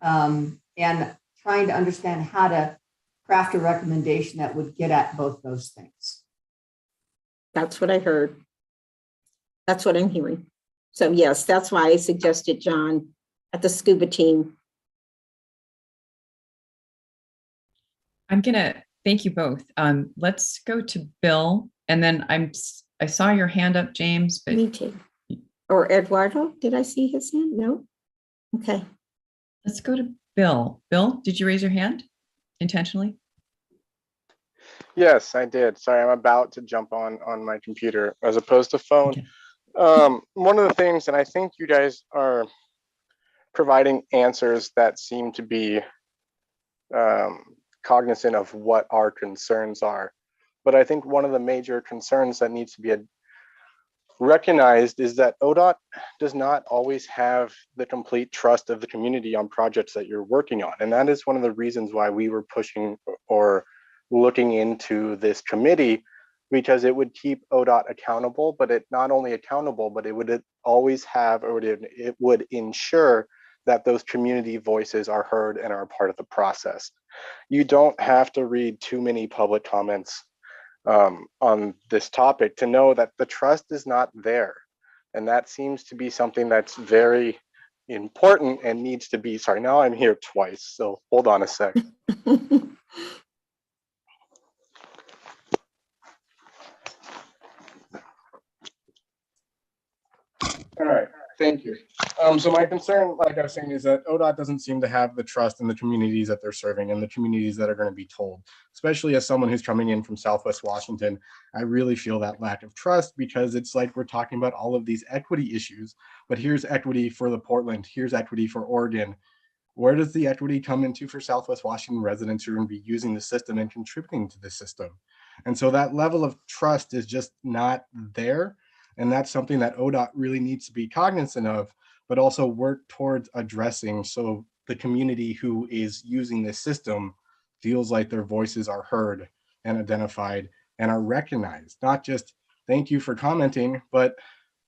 and trying to understand how to craft a recommendation that would get at both those things. That's what I heard. That's what I'm hearing. So yes, that's why I suggested John at the scuba team. I'm gonna thank you both. Let's go to Bill, and then I saw your hand up, James, but Me too. Or Eduardo, did I see his hand? No? Okay. let's go to Bill. Bill, did you raise your hand intentionally? Yes, I did. Sorry, I'm about to jump on my computer as opposed to phone. Okay. One of the things, and I think you guys are providing answers that seem to be cognizant of what our concerns are. But I think one of the major concerns that needs to be recognized is that ODOT does not always have the complete trust of the community on projects that you're working on. And that is one of the reasons why we were pushing or looking into this committee, because it would keep ODOT accountable, but it not only accountable, but it would always have, or it would ensure that those community voices are heard and are part of the process. You don't have to read too many public comments on this topic to know that the trust is not there. And that seems to be something that's very important and needs to be, sorry, now I'm here twice, so hold on a sec. All right, thank you. So my concern, like I was saying, is that ODOT doesn't seem to have the trust in the communities that they're serving and the communities that are going to be told. Especially as someone who's coming in from Southwest Washington, I really feel that lack of trust, because it's like we're talking about all of these equity issues, but here's equity for the Portland, here's equity for Oregon. Where does the equity come into for Southwest Washington residents who are going to be using the system and contributing to the system? And so that level of trust is just not there. And that's something that ODOT really needs to be cognizant of, but also work towards addressing, so the community who is using this system feels like their voices are heard and identified and are recognized. Not just thank you for commenting, but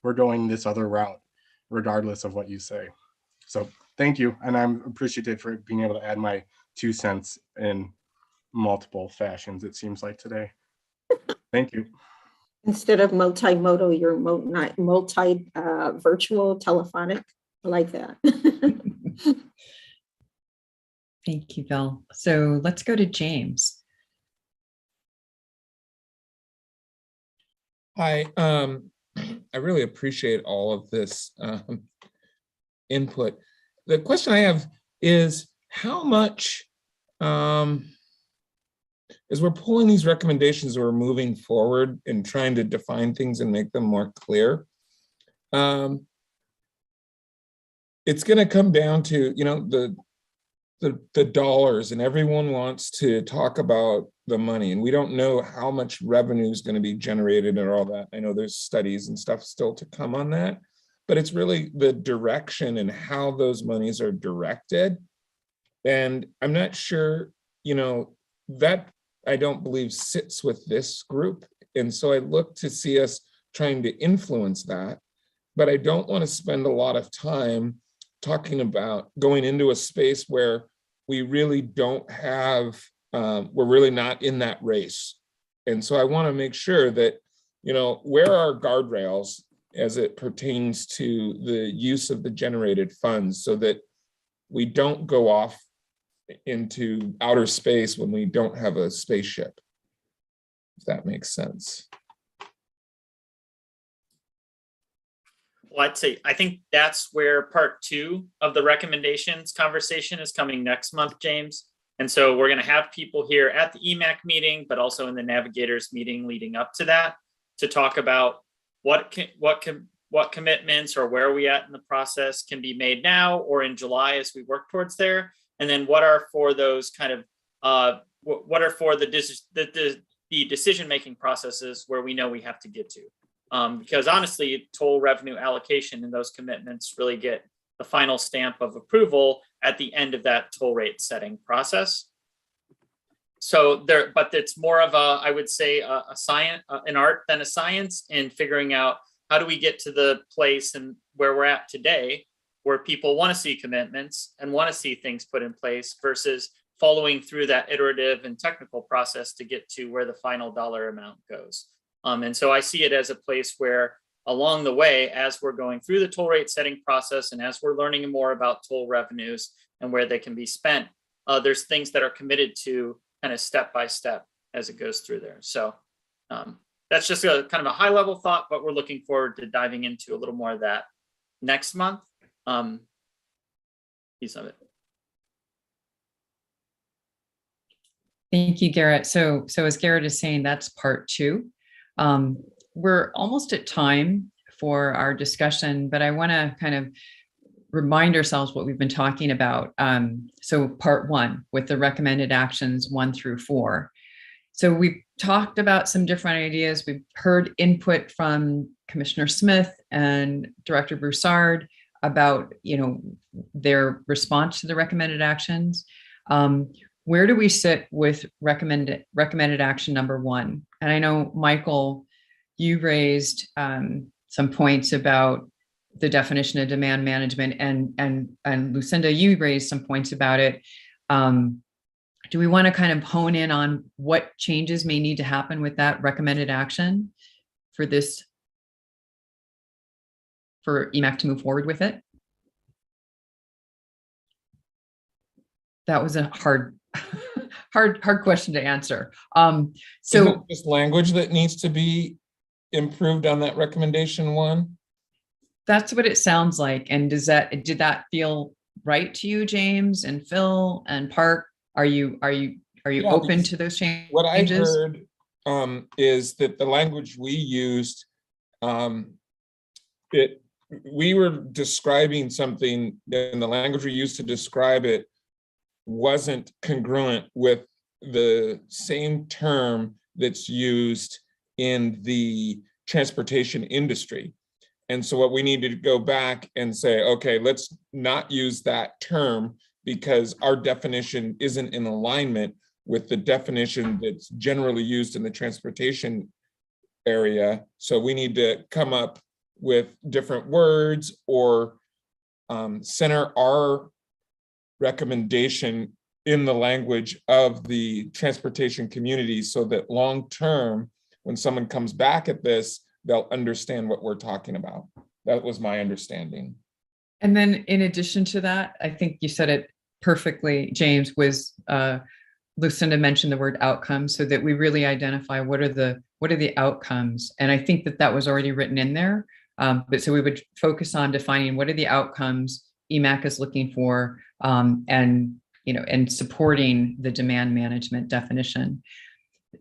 we're going this other route, regardless of what you say. So thank you. And I'm appreciative for being able to add my 2 cents in multiple fashions, it seems like today. Thank you. Instead of multimodal, you're multi virtual telephonic. I like that. Thank you, Bill. So let's go to James. Hi, I really appreciate all of this input. The question I have is how much, as we're pulling these recommendations, we're moving forward and trying to define things and make them more clear. It's going to come down to, you know, the dollars, and everyone wants to talk about the money, and we don't know how much revenue is going to be generated and all that. I know there's studies and stuff still to come on that, but it's really the direction and how those monies are directed. And I'm not sure, you know, that I don't believe sits with this group. And so I look to see us trying to influence that, but I don't want to spend a lot of time talking about going into a space where we really don't have, we're really not in that race. And so I want to make sure that, you know, where are guardrails as it pertains to the use of the generated funds, so that we don't go off into outer space when we don't have a spaceship, if that makes sense. Well, I'd say, I think that's where part 2 of the recommendations conversation is coming next month, James. And so we're going to have people here at the EMAC meeting, but also in the Navigators meeting leading up to that, to talk about what commitments or where are we at in the process can be made now or in July as we work towards there. And then what are for those kind of, what are for the the decision-making processes where we know we have to get to. Because honestly, toll revenue allocation and those commitments really get the final stamp of approval at the end of that toll rate setting process. So there, but it's more of a, I would say, a science, an art than a science in figuring out how do we get to the place and where we're at today, where people want to see commitments and want to see things put in place versus following through that iterative and technical process to get to where the final dollar amount goes. And so I see it as a place where along the way, as we're going through the toll rate setting process and as we're learning more about toll revenues and where they can be spent, there's things that are committed to kind of step by step as it goes through there. So that's just a kind of a high level thought, but we're looking forward to diving into a little more of that next month. Piece of it. Thank you, Garrett. So as Garrett is saying, that's part 2. We're almost at time for our discussion, but I want to kind of remind ourselves what we've been talking about. So part 1 with the recommended actions 1 through 4. So we've talked about some different ideas. We've heard input from Commissioner Smith and Director Broussard about, their response to the recommended actions. Where do we sit with recommended action number 1? And I know, Michael, you raised some points about the definition of demand management, and Lucinda, you raised some points about it. Do we want to kind of hone in on what changes may need to happen with that recommended action for EMAC to move forward with it? That was a hard question to answer. Isn't it just language that needs to be improved on that recommendation 1? That's what it sounds like. And did that feel right to you, James and Phil and Park? Are you open to those changes? What I heard is that the language we used, we were describing something, and the language we used to describe it wasn't congruent with the same term that's used in the transportation industry. And so what we needed to go back and say, okay, let's not use that term because our definition isn't in alignment with the definition that's generally used in the transportation area. So we need to come up with different words or center our recommendation in the language of the transportation community so that long-term, when someone comes back at this, they'll understand what we're talking about. That was my understanding. And then in addition to that, I think you said it perfectly, James, was Lucinda mentioned the word outcomes, so that we really identify what are the outcomes. And I think that was already written in there. But so we would focus on defining what are the outcomes EMAC is looking for, and supporting the demand management definition.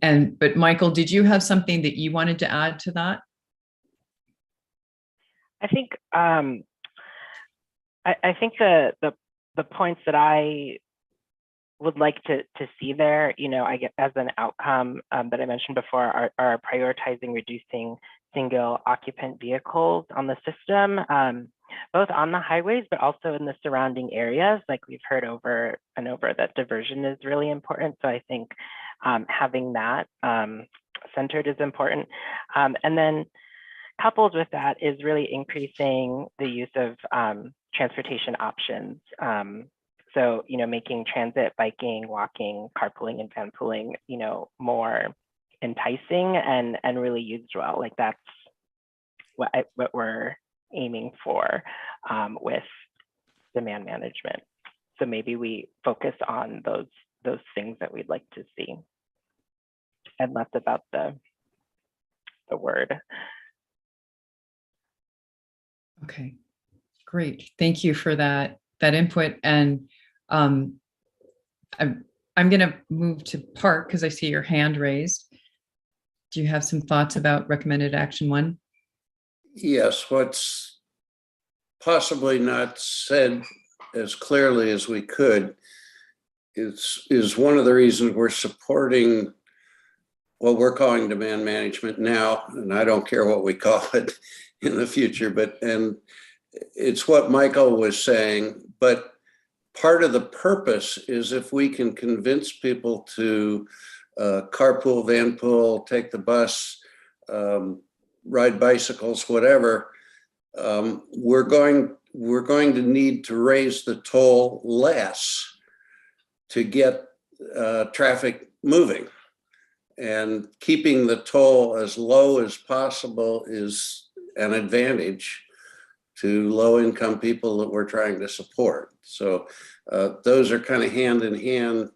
But Michael, did you have something that you wanted to add to that? I think I think the points that I would like to see there, I get as an outcome that I mentioned before, are prioritizing reducing single occupant vehicles on the system, both on the highways, but also in the surrounding areas. Like we've heard over and over that diversion is really important. So I think having that centered is important. And then coupled with that is really increasing the use of transportation options. So, making transit, biking, walking, carpooling, and vanpooling, more enticing and really used well. Like that's what we're aiming for with demand management. So maybe we focus on those things that we'd like to see, and less about the word. Okay, great. Thank you for that input. And I'm going to move to Park because I see your hand raised. Do you have some thoughts about recommended action 1? Yes, what's possibly not said as clearly as we could is one of the reasons we're supporting what we're calling demand management now, and I don't care what we call it in the future, and it's what Michael was saying, but part of the purpose is if we can convince people to carpool, vanpool, take the bus, ride bicycles, whatever, we're going to need to raise the toll less to get traffic moving. And keeping the toll as low as possible is an advantage to low-income people that we're trying to support. So those are kind of hand in hand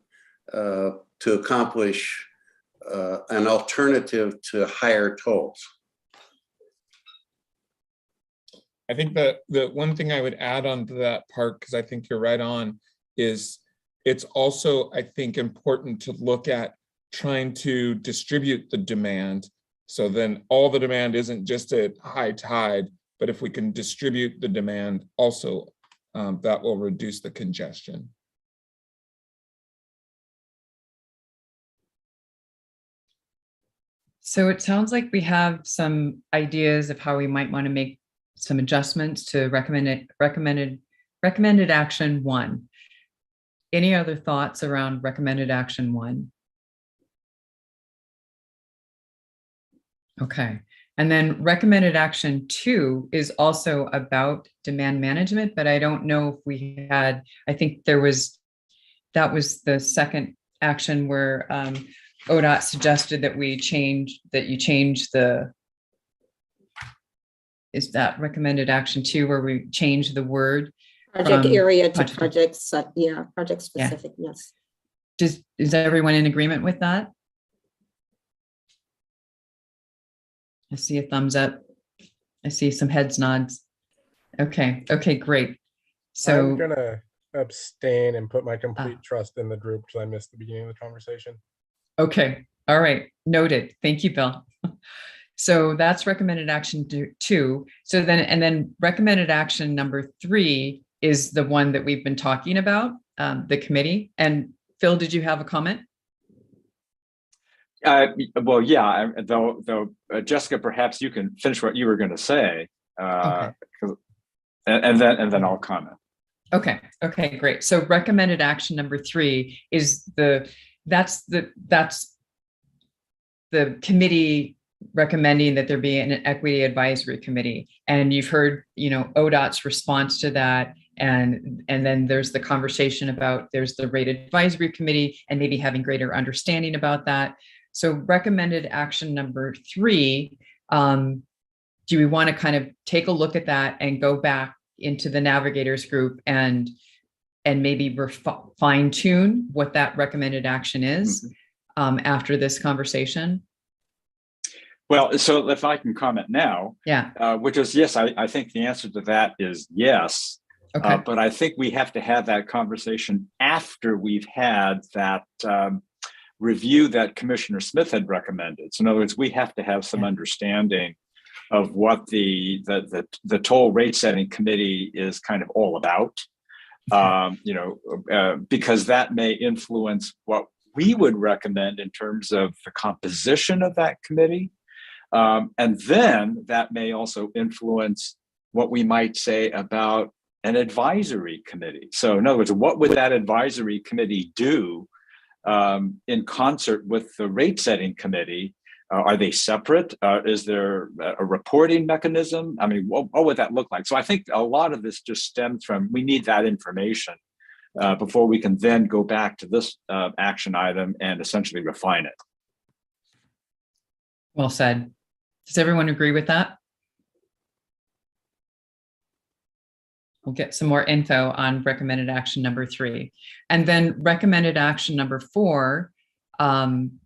to accomplish an alternative to higher tolls. I think that the one thing I would add on to that part, because I think you're right on, is it's also, I think, important to look at trying to distribute the demand. So then all the demand isn't just at high tide, but if we can distribute the demand also, that will reduce the congestion. So it sounds like we have some ideas of how we might want to make some adjustments to recommended action 1. Any other thoughts around recommended action 1? Okay. And then recommended action 2 is also about demand management, but I don't know if we had, I think that was the second action where ODOT suggested that you change the, is that recommended action 2 where we change the word? Project area to projects, yeah, project specific, yeah. Yes. Is everyone in agreement with that? I see a thumbs up. I see some heads nods. Okay, great. So I'm gonna abstain and put my complete trust in the group because I missed the beginning of the conversation. Okay, all right, noted. Thank you, Bill. So that's recommended action 2. So then recommended action number 3 is the one that we've been talking about, the committee. And Phil, did you have a comment? Well, yeah, though Jessica, perhaps you can finish what you were going to say, Okay. and then I'll comment. Okay, great. So recommended action number 3 is that's the committee recommending that there be an equity advisory committee. And you've heard, ODOT's response to that. And then there's the conversation about there's the rate advisory committee and maybe having greater understanding about that. So recommended action number 3, do we want to kind of take a look at that and go back into the Navigators group and maybe fine tune what that recommended action is after this conversation? Well, so if I can comment now, which is yes, I think the answer to that is yes. Okay. But I think we have to have that conversation after we've had that review that Commissioner Smith had recommended. So in other words, we have to have some understanding of what the toll rate setting committee is kind of all about, because that may influence what we would recommend in terms of the composition of that committee. And then that may also influence what we might say about an advisory committee. So in other words, what would that advisory committee do in concert with the rate setting committee? Are they separate? Is there a reporting mechanism? I mean, what would that look like? So I think a lot of this just stems from, we need that information before we can then go back to this action item and essentially refine it. Well said. Does everyone agree with that? We'll get some more info on recommended action number 3. And then recommended action number 4, ODOT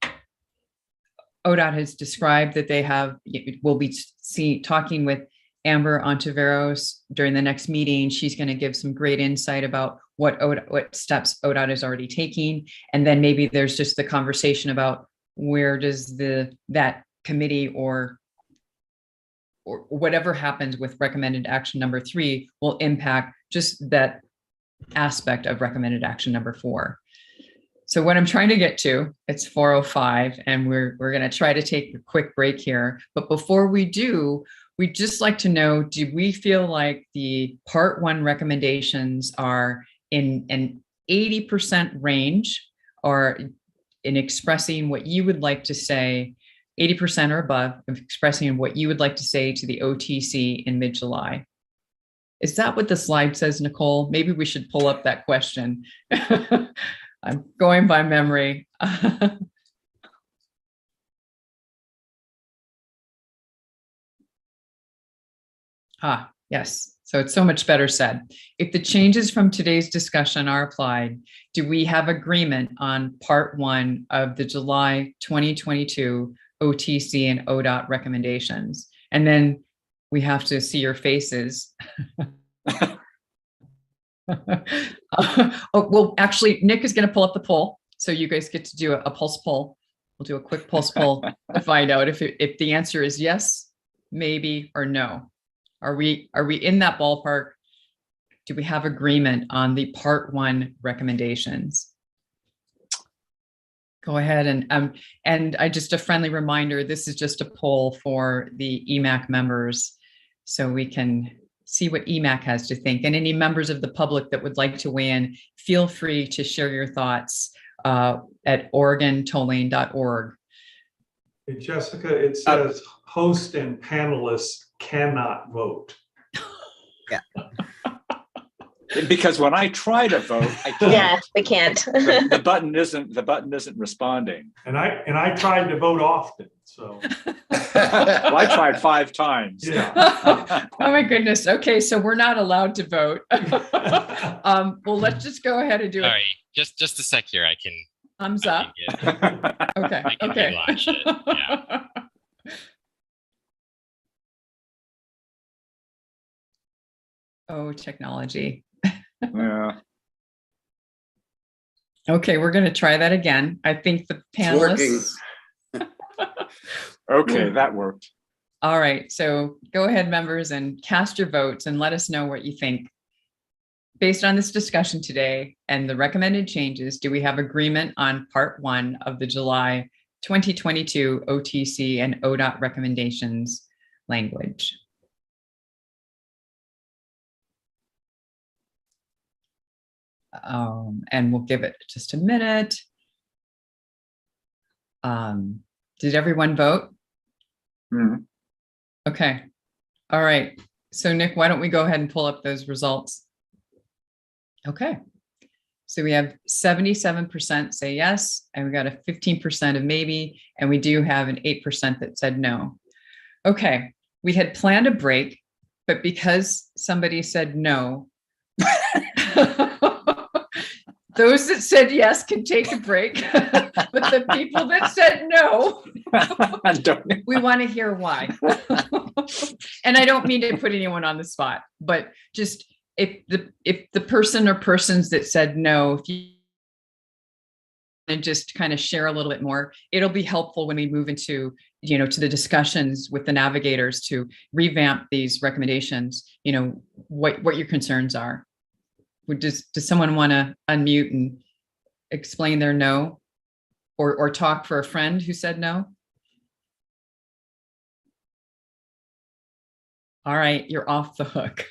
has described that they will be talking with Amber Ontiveros during the next meeting. She's going to give some great insight about what steps ODOT is already taking. And then maybe there's just the conversation about where does that committee or whatever happens with recommended action number 3 will impact just that aspect of recommended action number 4. So what I'm trying to get to, it's 4:05, and we're going to try to take a quick break here. But before we do, we'd just like to know, do we feel like the part one recommendations are in an 80% range, or in expressing what you would like to say, 80% or above, of expressing what you would like to say to the OTC in mid-July? Is that what the slide says, Nicole? Maybe we should pull up that question. I'm going by memory. Yes. So it's so much better said. If the changes from today's discussion are applied, do we have agreement on part one of the July 2022 OTC and ODOT recommendations? And then we have to see your faces. Well, actually, Nick is going to pull up the poll. So you guys get to do a pulse poll. We'll do a quick pulse poll to find out if the answer is yes, maybe, or no. Are we in that ballpark? Do we have agreement on the part one recommendations? Go ahead and I just a friendly reminder, this is just a poll for the EMAC members, so we can see what EMAC has to think. And any members of the public that would like to weigh in, feel free to share your thoughts at OregonTolling.org. Hey, Jessica, it says host and panelists cannot vote. Yeah. Because when I try to vote, I can't. Yeah, we can't. The button isn't responding. And I tried to vote often, so. Well, I tried 5 times. Yeah. Oh my goodness. Okay, so we're not allowed to vote. Well, let's just go ahead and do it. Sorry, just a sec here. I can. Thumbs up. Okay. I can Okay. relaunch it. Yeah. Oh, technology. Yeah. Okay, we're going to try that again. I think the panelists. Okay, that worked. All right, so go ahead, members, and cast your votes and let us know what you think. Based on this discussion today and the recommended changes, do we have agreement on part one of the July 2022 OTC and ODOT recommendations language? And we'll give it just a minute. Did everyone vote? Mhm. Okay. All right. So Nick, why don't we go ahead and pull up those results? Okay. So we have 77% say yes, and we got a 15% of maybe, and we do have an 8% that said no. Okay. We had planned a break, but because somebody said no, those that said yes can take a break, but the people that said no, we want to hear why. And I don't mean to put anyone on the spot, but just if the person or persons that said no, if you and just kind of share a little bit more, it'll be helpful when we move into, to the discussions with the navigators to revamp these recommendations, what your concerns are. Does someone want to unmute and explain their no, or talk for a friend who said no? All right, you're off the hook.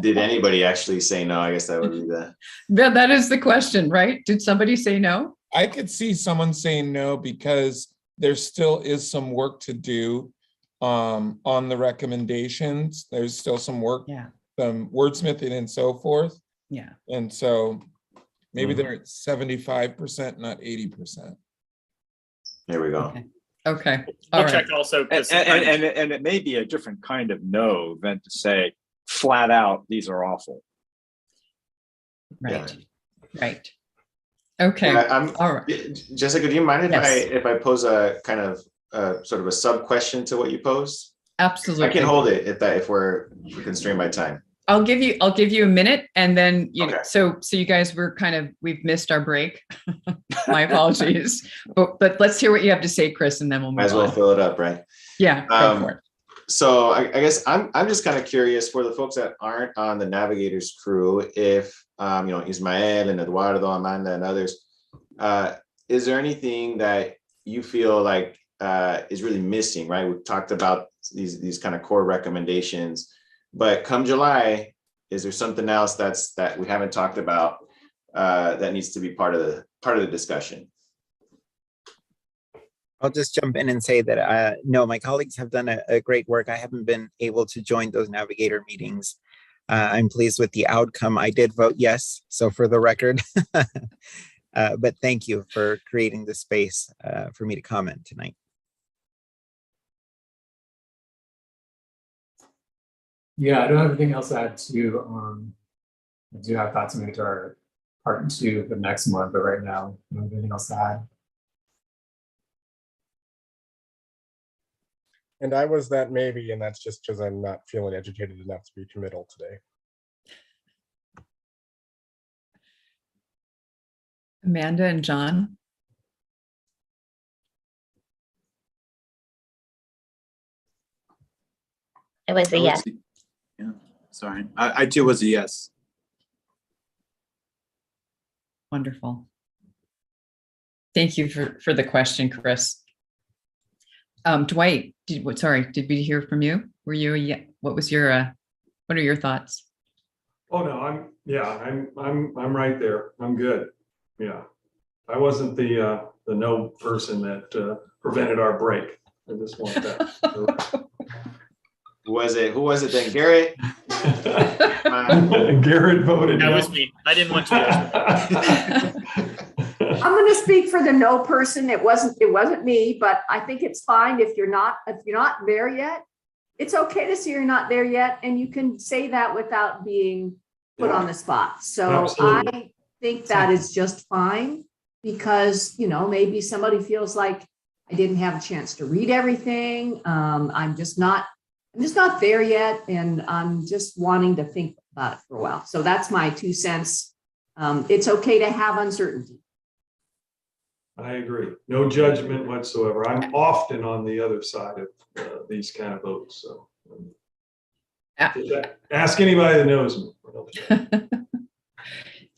Did anybody actually say no? I guess that would be the. That is the question, right? Did somebody say no? I could see someone saying no because there still is some work to do on the recommendations. There's still some work. Yeah. Some wordsmithing and so forth. Yeah. And so maybe they're at 75%, not 80%. There we go. Okay. I'll All check right. also. And it may be a different kind of no than to say flat out, these are awful. Right. Right. Okay. All right. Jessica, do you mind if I pose a kind of sort of a sub question to what you posed? Absolutely. I can hold it if we're constrained by time. I'll give you a minute, and then Okay. so you guys we've missed our break. My apologies. But let's hear what you have to say, Chris, and then we'll move Might as well on. fill it up, right? Yeah, go for it. So I guess I'm just kind of curious for the folks that aren't on the Navigators crew, if Ismael and Eduardo, Amanda, and others, is there anything that you feel like is really missing, right? We've talked about these kind of core recommendations, but come July, is there something else that we haven't talked about that needs to be part of the discussion? I'll just jump in and say that no, my colleagues have done a great work. I haven't been able to join those Navigator meetings. I'm pleased with the outcome. I did vote yes, so for the record. But thank you for creating the space for me to comment tonight. Yeah, I don't have anything else to add to. I do have thoughts maybe to our part 2 of the next month, but right now, I don't have anything else to add. And I was that maybe, and that's just because I'm not feeling educated enough to be committal today. Amanda and John. It was a yes. Yeah, sorry. I too was a yes. Wonderful. Thank you for the question, Chris. Dwight, did we hear from you? Were you a yes? What are your thoughts? Oh no, I'm right there. I'm good. Yeah. I wasn't the no person that prevented our break. I just want that. Who was it then? Garrett? Garrett voted That no. was me. I didn't want to. I'm going to speak for the no person. It wasn't me, but I think it's fine if you're not there yet. It's okay to say you're not there yet, and you can say that without being put on the spot. So absolutely. I think that is just fine, because maybe somebody feels like I didn't have a chance to read everything. I'm just not there yet, and I'm just wanting to think about it for a while. So that's my 2 cents. It's okay to have uncertainty. I agree. No judgment whatsoever. I'm often on the other side of these kind of votes. So ask anybody that knows me.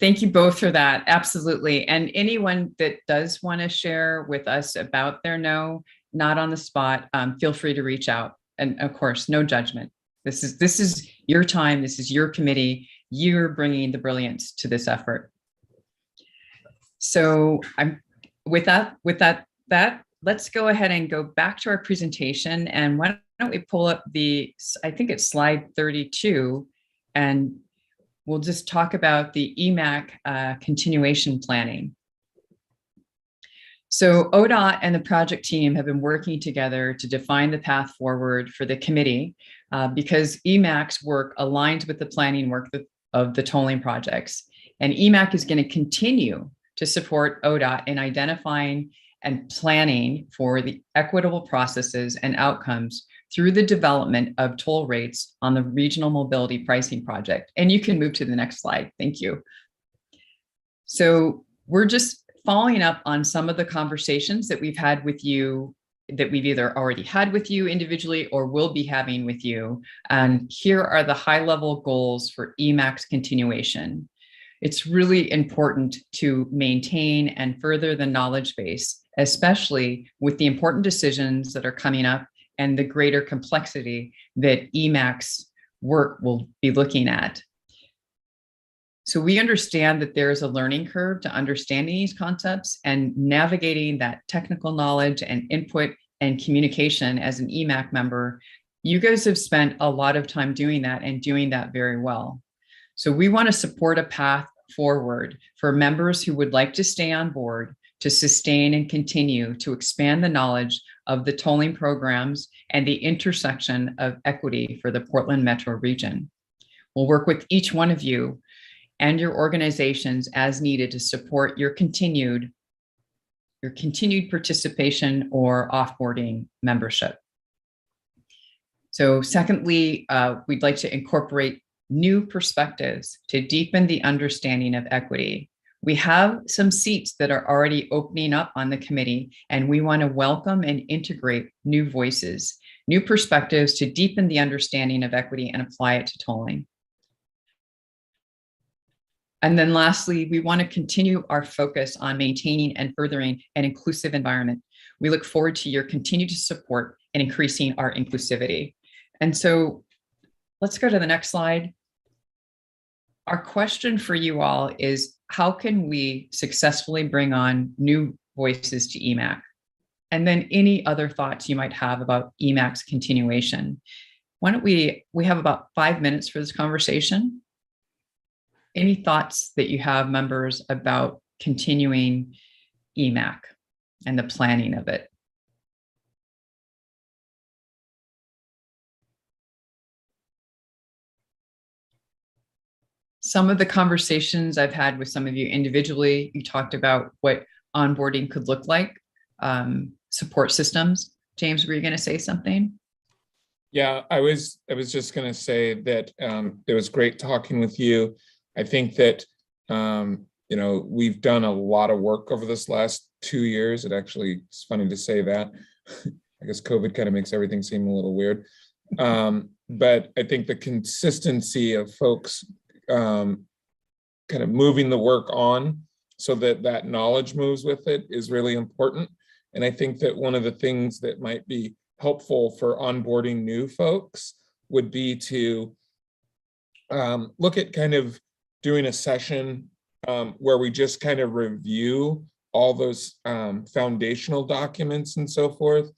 Thank you both for that. Absolutely. And anyone that does want to share with us about their no, not on the spot, feel free to reach out. And of course, no judgment. This is your time. This is your committee. You're bringing the brilliance to this effort. So with that, let's go ahead and go back to our presentation. And why don't we pull up I think it's slide 32, and we'll just talk about the EMAC continuation planning. So ODOT and the project team have been working together to define the path forward for the committee because EMAC's work aligns with the planning work of the tolling projects. And EMAC is going to continue to support ODOT in identifying and planning for the equitable processes and outcomes through the development of toll rates on the regional mobility pricing project. And you can move to the next slide. Thank you. So we're just following up on some of the conversations that we've had with you, that we've either already had with you individually or will be having with you. And here are the high-level goals for EMAC's continuation. It's really important to maintain and further the knowledge base, especially with the important decisions that are coming up and the greater complexity that EMAC's work will be looking at. So we understand that there is a learning curve to understanding these concepts and navigating that technical knowledge and input and communication as an EMAC member. You guys have spent a lot of time doing that and doing that very well. So we want to support a path forward for members who would like to stay on board to sustain and continue to expand the knowledge of the tolling programs and the intersection of equity for the Portland Metro region. We'll work with each one of you and your organizations as needed to support your continued participation or offboarding membership. So secondly, we'd like to incorporate new perspectives to deepen the understanding of equity. We have some seats that are already opening up on the committee, and we want to welcome and integrate new voices, new perspectives to deepen the understanding of equity and apply it to tolling. And then lastly, we want to continue our focus on maintaining and furthering an inclusive environment. We look forward to your continued support in increasing our inclusivity. And so let's go to the next slide. Our question for you all is, how can we successfully bring on new voices to EMAC? And then any other thoughts you might have about EMAC's continuation. Why don't we have about 5 minutes for this conversation. Any thoughts that you have, members, about continuing EMAC and the planning of it? Some of the conversations I've had with some of you individually, you talked about what onboarding could look like, support systems. James, were you going to say something? Yeah, I was just going to say that it was great talking with you. I think that, we've done a lot of work over this last 2 years. It's funny to say that. I guess COVID kind of makes everything seem a little weird. But I think the consistency of folks kind of moving the work on so that that knowledge moves with it is really important. And I think that one of the things that might be helpful for onboarding new folks would be to look at kind of doing a session where we just kind of review all those foundational documents and so forth,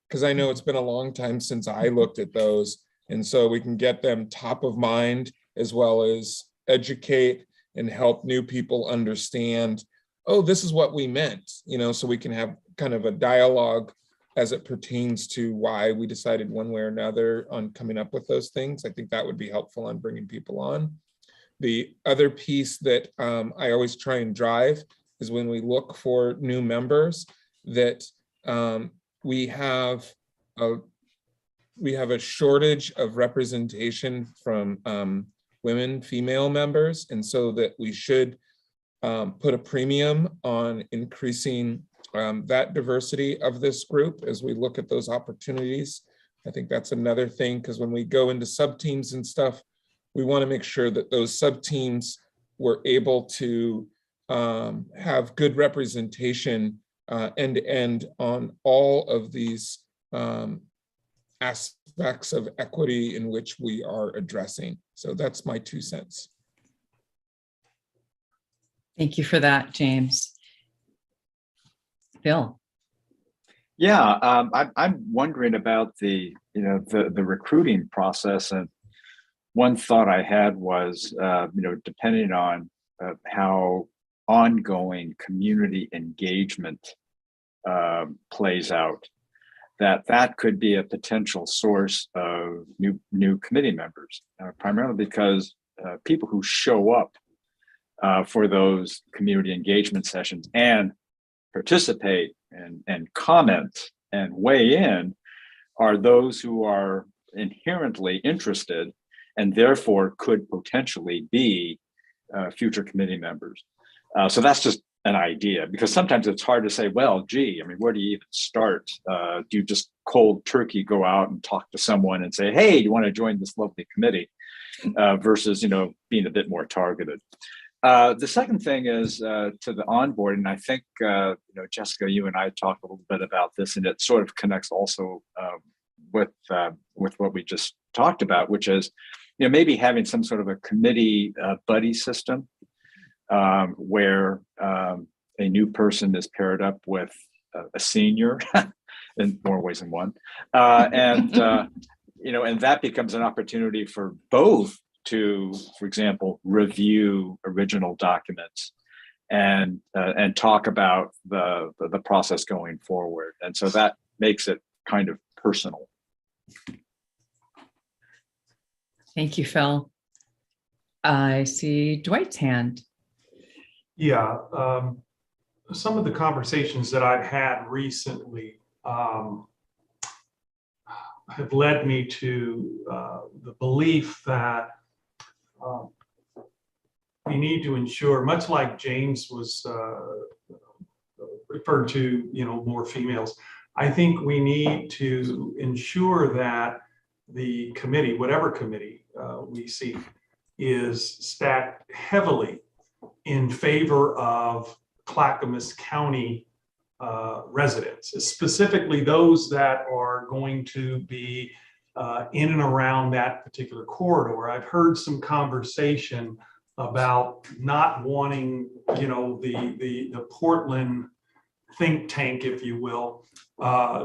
because I know it's been a long time since I looked at those. And so we can get them top of mind, as well as educate and help new people understand, oh, this is what we meant, so we can have kind of a dialogue as it pertains to why we decided one way or another on coming up with those things. I think that would be helpful on bringing people on. The other piece that I always try and drive is when we look for new members, that we have a shortage of representation from female members, and so that we should put a premium on increasing that diversity of this group as we look at those opportunities. I think that's another thing, because when we go into sub-teams and stuff, we want to make sure that those sub-teams were able to have good representation end to end on all of these aspects of equity in which we are addressing. So that's my 2 cents. Thank you for that, James. Phil. Yeah, I'm wondering about the recruiting process, and one thought I had was depending on how ongoing community engagement plays out, that could be a potential source of new committee members, primarily because people who show up for those community engagement sessions and participate and comment and weigh in are those who are inherently interested and therefore could potentially be future committee members. So that's just an idea, because sometimes it's hard to say, well, gee, where do you even start? Do you just cold turkey go out and talk to someone and say, hey, do you want to join this lovely committee? Versus, being a bit more targeted. The second thing is to the onboarding. I think, Jessica, you and I talked a little bit about this, and it sort of connects also with what we just talked about, which is, maybe having some sort of a committee buddy system where a new person is paired up with a senior in more ways than one. And that becomes an opportunity for both to, for example, review original documents and talk about the process going forward. And so that makes it kind of personal. Thank you, Phil. I see Dwight's hand. Yeah, some of the conversations that I've had recently have led me to the belief that we need to ensure, much like James was referred to, more females, I think we need to ensure that the committee, whatever committee we seek, is stacked heavily in favor of Clackamas County residents, specifically those that are going to be in and around that particular corridor. I've heard some conversation about not wanting, you know, the Portland think tank, if you will,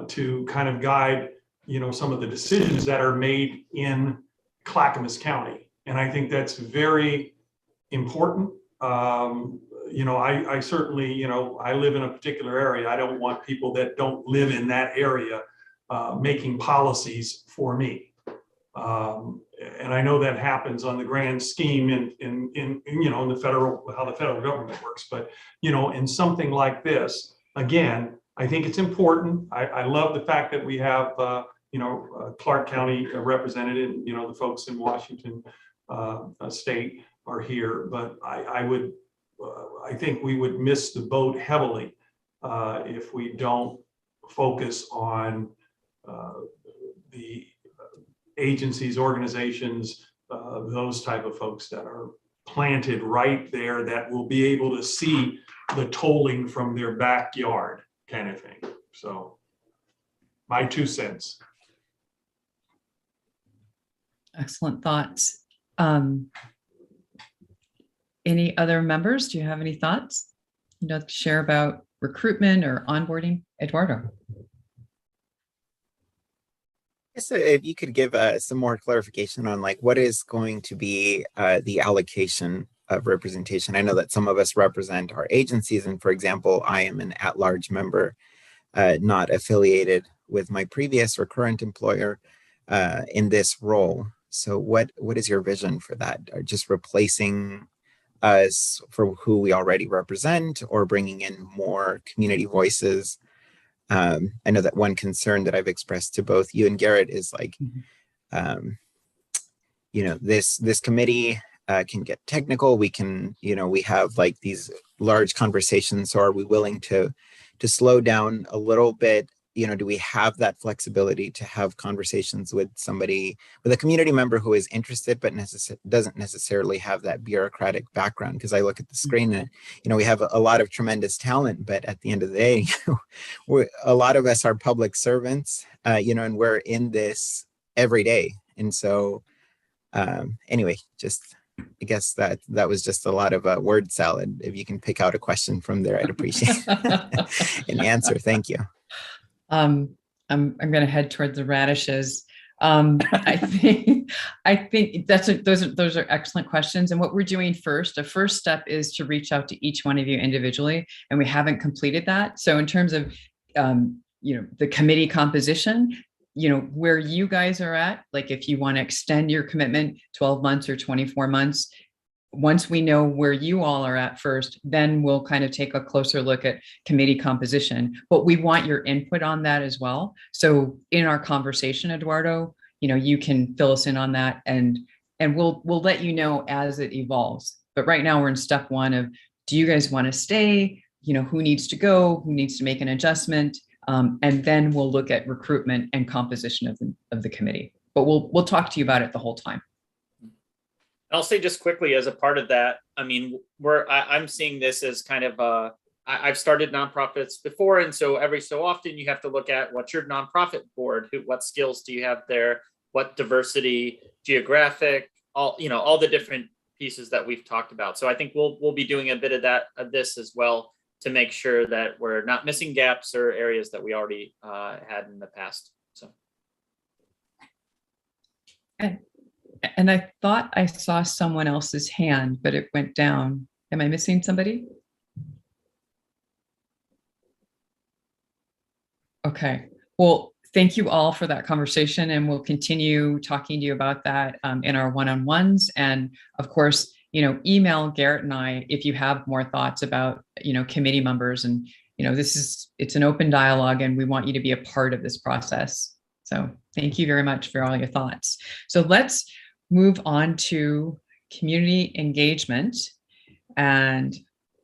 to kind of guide, you know, some of the decisions that are made in Clackamas County. And I think that's very important. You know, I certainly, you know, I live in a particular area. I don't want people that don't live in that area making policies for me. And I know that happens on the grand scheme in you know, in the federal, how the federal government works. But, you know, in something like this, again, I think it's important. I love the fact that we have, you know, Clark County represented, and, you know, the folks in Washington state are here. But I think we would miss the boat heavily if we don't focus on the agencies, organizations, those type of folks that are planted right there that will be able to see the tolling from their backyard kind of thing. So my 2 cents. Excellent thoughts. Any other members? Do you have any thoughts you'd like to share about recruitment or onboarding? Eduardo. So if you could give some more clarification on like what is going to be the allocation of representation. I know that some of us represent our agencies, and for example, I am an at-large member, not affiliated with my previous or current employer in this role. So what is your vision for that? Are just replacing us for who we already represent, or bringing in more community voices? I know that one concern that I've expressed to both you and Garrett is like, you know, this committee can get technical. We can, you know, we have like these large conversations. So are we willing to slow down a little bit? You know, do we have that flexibility to have conversations with somebody, with a community member who is interested, but doesn't necessarily have that bureaucratic background? Because I look at the screen and, you know, we have a lot of tremendous talent, but at the end of the day, a lot of us are public servants, you know, and we're in this every day. And so anyway, just, I guess that was just a lot of word salad. If you can pick out a question from there, I'd appreciate an answer. Thank you. I'm going to head toward the radishes. I think those are excellent questions. And what we're doing first, the first step is to reach out to each one of you individually, and we haven't completed that. So in terms of you know, the committee composition, you know, where you guys are at, like if you want to extend your commitment 12 months or 24 months, once we know where you all are at first, then we'll kind of take a closer look at committee composition. But we want your input on that as well. So in our conversation, Eduardo, you know, you can fill us in on that, and we'll let you know as it evolves. But right now we're in step one of, do you guys want to stay? You know, who needs to go? Who needs to make an adjustment? And then we'll look at recruitment and composition of the committee. But we'll talk to you about it the whole time. I'll say just quickly as a part of that, I mean, I'm seeing this as kind of I've started nonprofits before, and so every so often you have to look at what's your nonprofit board, what skills do you have there, what diversity, geographic, all the different pieces that we've talked about. So I think we'll be doing a bit of this as well to make sure that we're not missing gaps or areas that we already had in the past. So. And I thought I saw someone else's hand, but it went down. Am I missing somebody? Okay. Well, thank you all for that conversation, and we'll continue talking to you about that in our one-on-ones. And of course, you know, email Garrett and I if you have more thoughts about, you know, committee members. And, you know, it's an open dialogue, and we want you to be a part of this process. So thank you very much for all your thoughts. So let's move on to community engagement. And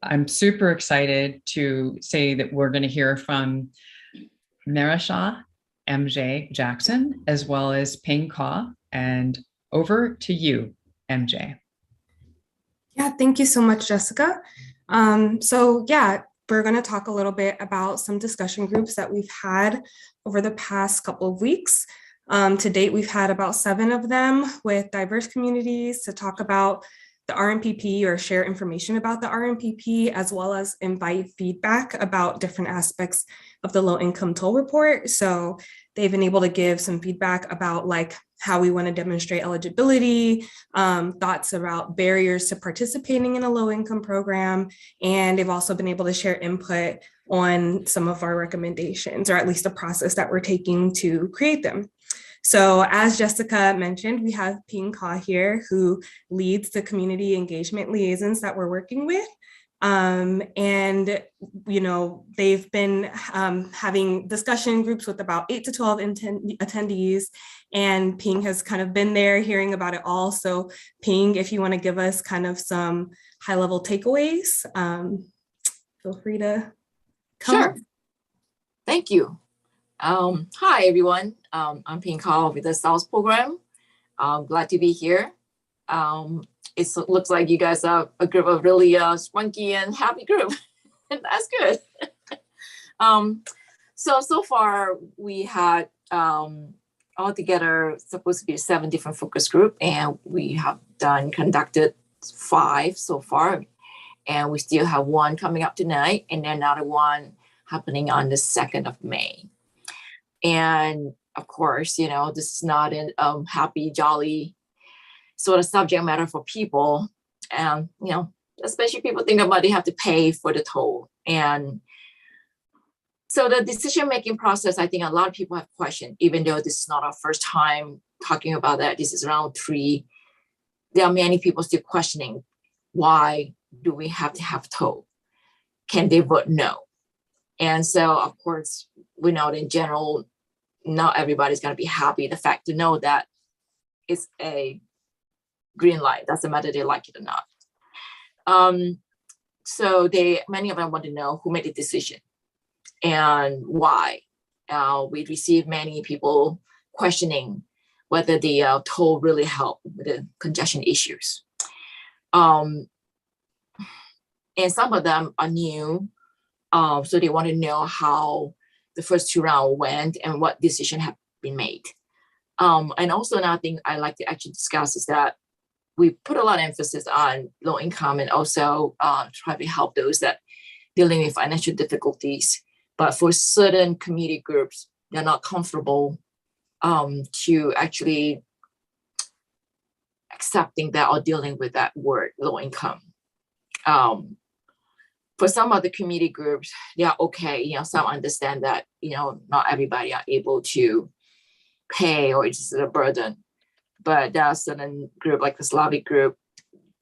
I'm super excited to say that we're going to hear from Marisha MJ Jackson, as well as Ping Kaw. And over to you, MJ. Yeah, thank you so much, Jessica. So yeah, we're going to talk a little bit about some discussion groups that we've had over the past couple of weeks. To date, we've had about 7 of them with diverse communities to talk about the RMPP or share information about the RMPP, as well as invite feedback about different aspects of the low income toll report. So they've been able to give some feedback about like how we want to demonstrate eligibility, thoughts about barriers to participating in a low income program. And they've also been able to share input on some of our recommendations, or at least the process that we're taking to create them. So as Jessica mentioned, we have Ping Ka here, who leads the community engagement liaisons that we're working with. And, you know, they've been having discussion groups with about 8 to 12 attendees, and Ping has kind of been there hearing about it all. So Ping, if you want to give us kind of some high level takeaways, feel free to come. Sure. Thank you. Hi, everyone. I'm Ping Ka with the SOUTH program. I'm glad to be here. It looks like you guys are a group of really spunky and happy group. And that's good. So far we had altogether supposed to be 7 different focus group, and we have conducted 5 so far. And we still have 1 coming up tonight, and then another one happening on the 2nd of May. And of course, you know, this is not a happy, jolly sort of subject matter for people. And, you know, especially people think about they have to pay for the toll. And so the decision-making process, I think a lot of people have questioned, even though this is not our first time talking about that. This is round 3. There are many people still questioning, why do we have to have toll? Can they vote no? And so, of course, we know that in general, not everybody's going to be happy. The fact to know that it's a green light, doesn't matter they like it or not. So many of them want to know who made the decision and why. We received many people questioning whether the toll really helped with the congestion issues. And some of them are new. So they want to know how the first 2 rounds went and what decision have been made. And also another thing I like to actually discuss is that we put a lot of emphasis on low income and also try to help those that dealing with financial difficulties. But for certain community groups, they're not comfortable to actually accepting that or dealing with that word, low income. For some of the community groups, they are okay. You know, some understand that, you know, not everybody are able to pay or it's a burden. But there are certain group like the Slavic group,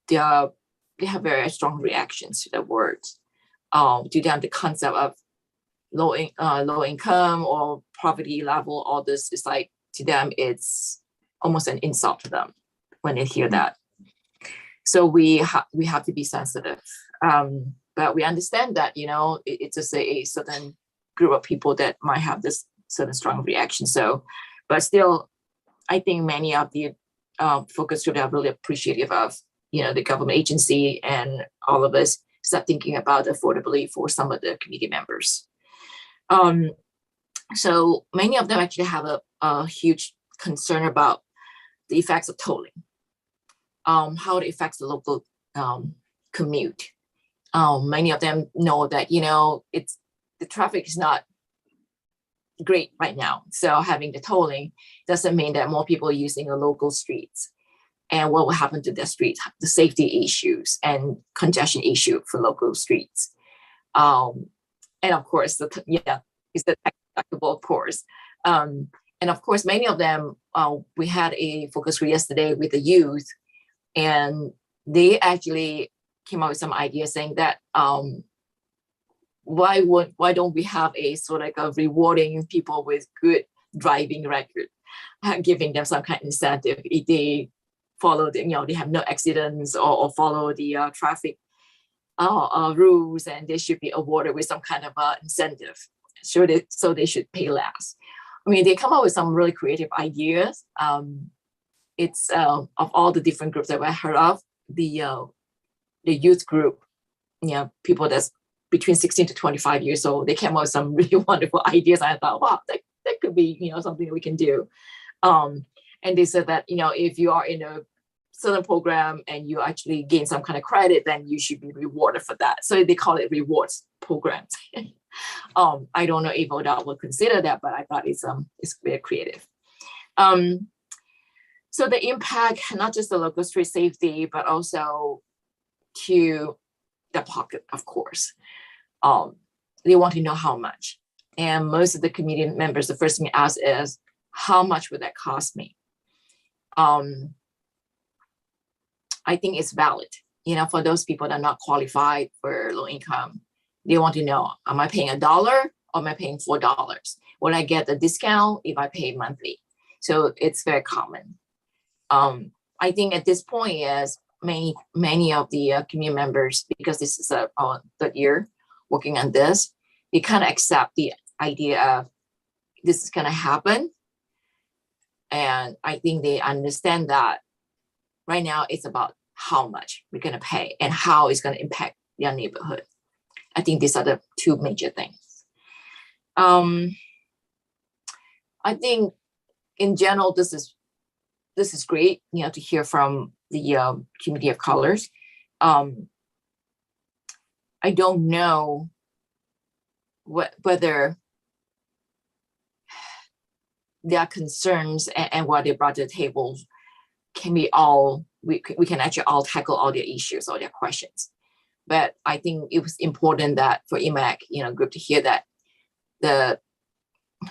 they have very strong reactions to the words. To them, the concept of low income or poverty level, all this is like, to them, it's almost an insult to them when they hear that. So we have to be sensitive. But we understand that, you know, it's just a certain group of people that might have this certain strong reaction. So, but still, I think many of the focus groups are really appreciative of, you know, the government agency and all of us start thinking about affordability for some of the community members. So many of them actually have a huge concern about the effects of tolling, how it affects the local commute. Many of them know that, you know, the traffic is not great right now. So having the tolling doesn't mean that more people are using the local streets. And what will happen to the streets, the safety issues and congestion issue for local streets. And of course, it's the deductible, of course. And of course, many of them, we had a focus group yesterday with the youth, and they actually came up with some ideas saying that why don't we have a sort of like a rewarding people with good driving record, giving them some kind of incentive if they follow the, you know, they have no accidents or follow the traffic rules, and they should be awarded with some kind of incentive. So they should pay less. I mean, they come up with some really creative ideas. It's of all the different groups that I heard of, the the youth group, people that's between 16 to 25 years old, they came up with some really wonderful ideas. I thought, wow, that could be, something we can do. And they said that, if you are in a certain program and you actually gain some kind of credit, then you should be rewarded for that. So they call it rewards programs. I don't know if ODOT will consider that, but I thought it's very creative. So the impact, not just the local street safety, but also to the pocket, of course. They want to know how much. And most of the community members, the first thing they ask is, how much would that cost me? I think it's valid, for those people that are not qualified for low income. They want to know, am I paying $1 or am I paying $4? Will I get a discount if I pay monthly? So it's very common. I think at this point, is many of the community members, because this is our third year working on this, they kind of accept the idea of this is going to happen. And I think they understand that right now it's about how much we're going to pay and how it's going to impact your neighborhood. I think these are the two major things. I think in general, this is great, to hear from the community of colors. I don't know whether their concerns and what they brought to the table can be all, we can actually all tackle all their issues or their questions. But I think it was important that for EMAC, group to hear that the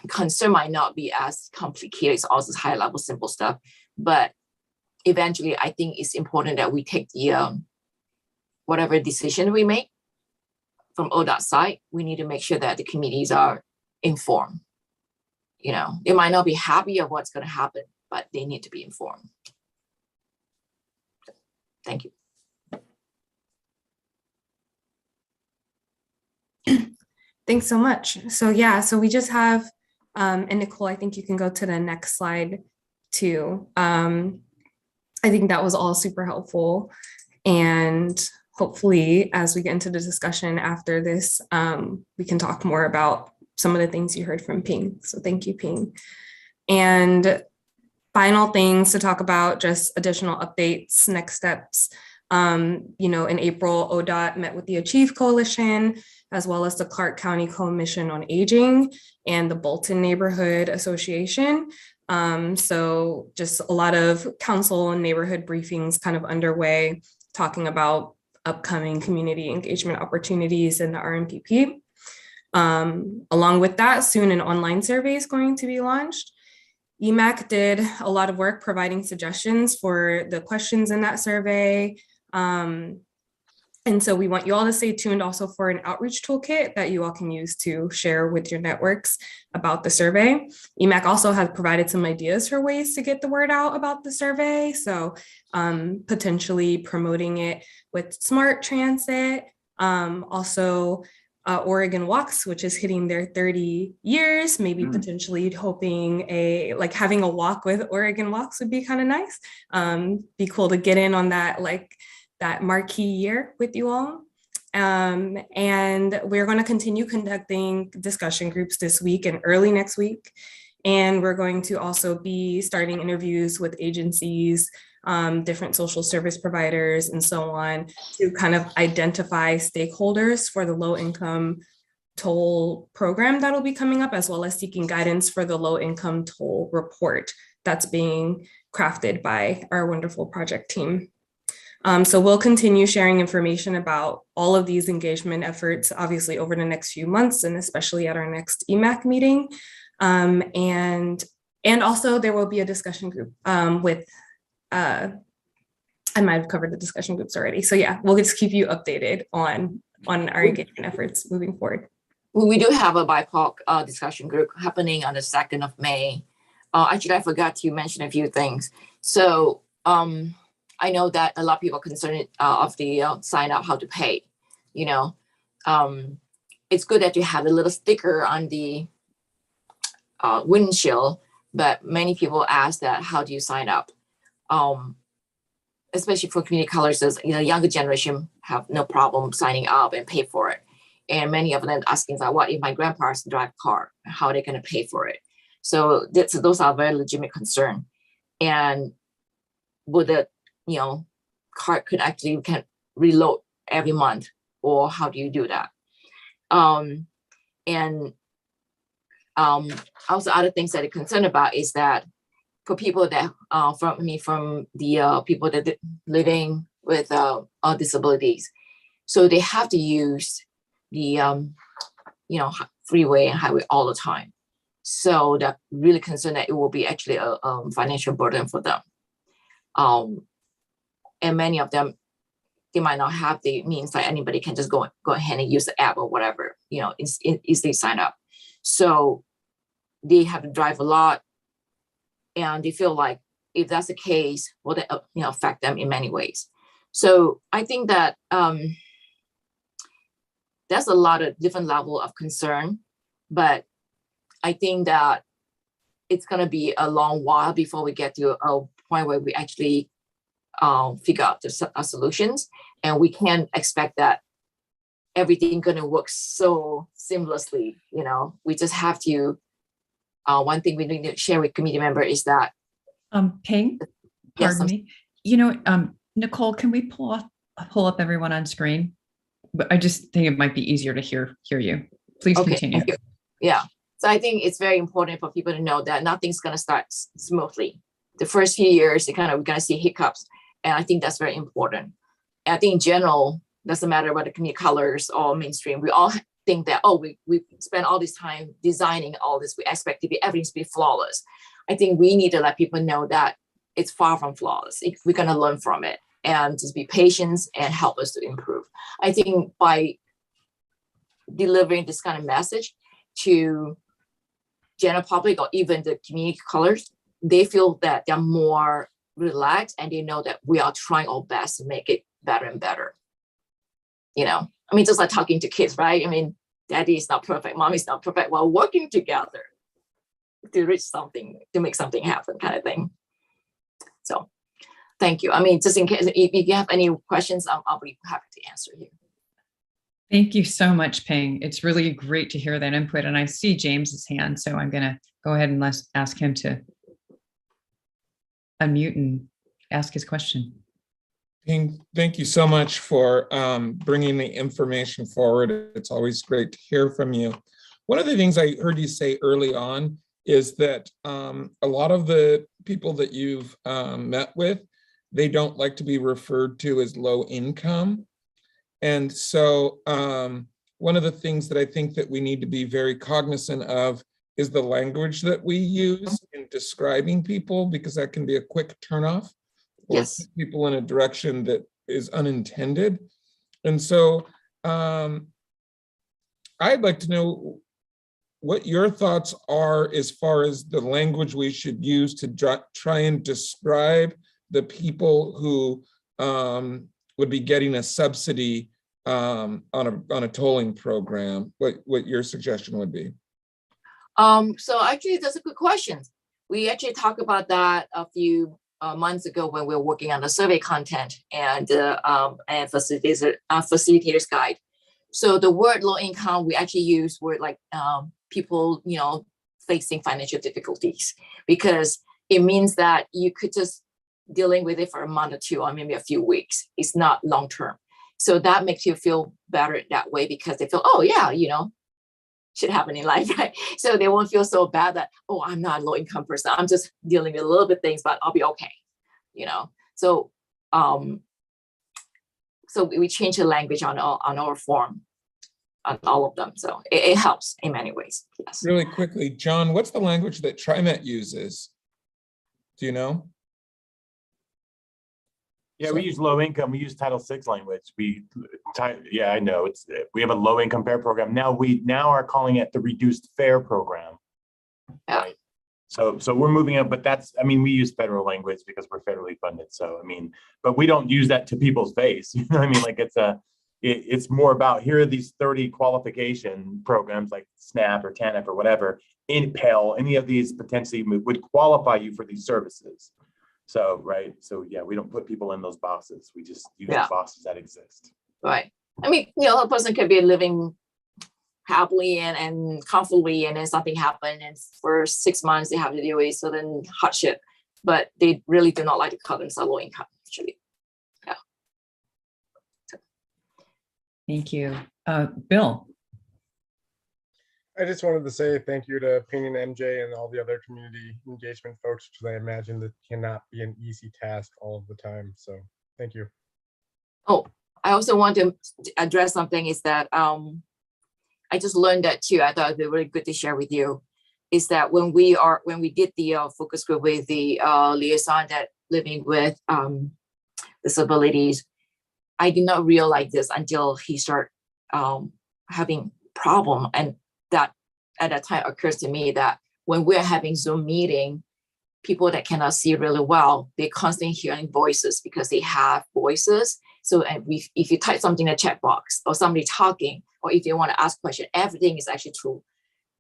concern might not be as complicated. It's also high level, simple stuff. But eventually, I think it's important that we take the whatever decision we make from ODOT side, we need to make sure that the communities are informed. They might not be happy of what's going to happen, but they need to be informed. Thank you. Thanks so much. So we just have, and Nicole, I think you can go to the next slide too. I think that was all super helpful. And hopefully, as we get into the discussion after this, we can talk more about some of the things you heard from Ping. So thank you, Ping. And final things to talk about, just additional updates, next steps. In April, ODOT met with the Achieve Coalition, as well as the Clark County Coalition on Aging and the Bolton Neighborhood Association. So just a lot of council and neighborhood briefings kind of underway, talking about upcoming community engagement opportunities in the RMPP. Along with that, soon an online survey is going to be launched. EMAC did a lot of work providing suggestions for the questions in that survey. And so we want you all to stay tuned also for an outreach toolkit that you all can use to share with your networks about the survey. EMAC also has provided some ideas for ways to get the word out about the survey. So potentially promoting it with smart transit, also Oregon Walks, which is hitting their 30 years, maybe potentially hoping having a walk with Oregon Walks would be kind of nice. Be cool to get in on that, that marquee year with you all. And we're going to continue conducting discussion groups this week and early next week. And we're going to also be starting interviews with agencies, different social service providers, and so on, to kind of identify stakeholders for the low income toll program that'll be coming up, as well as seeking guidance for the low income toll report that's being crafted by our wonderful project team. So we'll continue sharing information about all of these engagement efforts, obviously over the next few months, and especially at our next EMAC meeting. And also there will be a discussion group with, I might have covered the discussion groups already. So yeah, we'll just keep you updated on our engagement efforts moving forward. We do have a BIPOC discussion group happening on the 2nd of May. Actually, I forgot to mention a few things. So I know that a lot of people are concerned of the sign up, how to pay. It's good that you have a little sticker on the windshield, but many people ask that, how do you sign up? especially for community colleges, younger generation have no problem signing up and pay for it. And many of them asking like, what if my grandparents drive a car? How are they going to pay for it? So those are very legitimate concern. And would the card could actually can reload every month, or how do you do that? Also other things that I'm concerned about is that for people that from the people that living with disabilities, so they have to use the freeway and highway all the time. So that really concerned that it will be actually a financial burden for them. And many of them, they might not have the means that anybody can just go ahead and use the app or whatever, easily sign up. So they have to drive a lot, and they feel like if that's the case, will that affect them in many ways. So I think that there's a lot of different level of concern, but I think that it's going to be a long while before we get to a point where we actually figure out the solutions, and we can't expect that everything going to work so seamlessly. We just have to. One thing we need to share with committee member is that. Ping, pardon me. Nicole, can we pull up everyone on screen? But I just think it might be easier to hear you. Please continue. Yeah. So I think it's very important for people to know that nothing's going to start smoothly. The first few years, we're going to see hiccups. And I think that's very important. And I think in general, doesn't matter whether community colors or mainstream, we all think that, we spend all this time designing all this. We expect everything to be flawless. I think we need to let people know that it's far from flawless. We're going to learn from it and just be patient and help us to improve. I think by delivering this kind of message to general public or even the community colors, they feel that they're more relaxed and they know that we are trying our best to make it better and better. Just like talking to kids, right? Daddy is not perfect, mom is not perfect. We're working together to reach something, to make something happen, kind of thing. So thank you. Just in case if you have any questions, I'll be happy to answer you. Thank you so much, Ping. It's really great to hear that input. And I see James's hand, so I'm going to go ahead and ask him to unmute and ask his question. Ping, thank you so much for bringing the information forward. It's always great to hear from you. One of the things I heard you say early on is that a lot of the people that you've met with, they don't like to be referred to as low income. And so one of the things that I think that we need to be very cognizant of is the language that we use in describing people, because that can be a quick turnoff or yes. people in a direction that is unintended. And so I'd like to know what your thoughts are as far as the language we should use to try and describe the people who would be getting a subsidy on a tolling program. What your suggestion would be? So actually, that's a good question. We actually talked about that a few months ago when we were working on the survey content and facilitators guide. So the word low income, we actually use word like people, facing financial difficulties, because it means that you could just dealing with it for a month or two or maybe a few weeks. It's not long term. So that makes you feel better that way, because they feel, oh yeah, shit happen in life, right? So they won't feel so bad that, oh, I'm not a low income person. I'm just dealing with a little bit things, but I'll be okay, So so we change the language on our form, on all of them. So it helps in many ways. Yes. Really quickly, John, what's the language that TriMet uses? Do you know? Yeah, we use low income. We use Title VI language. Yeah, I know. We have a low income fare program. Now we are calling it the reduced fare program. Yeah. Right? So we're moving up, but we use federal language because we're federally funded. So, but we don't use that to people's face. It's more about, here are these 30 qualification programs like SNAP or TANF or whatever, in Pell, any of these potentially would qualify you for these services. So, right. So yeah, we don't put people in those boxes. We just use Yeah. the boxes that exist. Right. I mean, a person could be living happily and comfortably, and then something happened, and for 6 months they have to deal with certain hardship, but they really do not like to call themselves low income, actually. Yeah. Thank you. Bill. I just wanted to say thank you to Ping and MJ and all the other community engagement folks, because I imagine that cannot be an easy task all of the time. So thank you. Oh, I also want to address something is that I just learned that too. I thought it'd be really good to share with you. Is that when we did the focus group with the liaison that living with disabilities, I did not realize this until he started having problem, and that at that time occurs to me that when we're having Zoom meeting, people that cannot see really well, they're constantly hearing voices because they have voices. So if you type something in a chat box or somebody talking, or if you want to ask a question, everything is actually through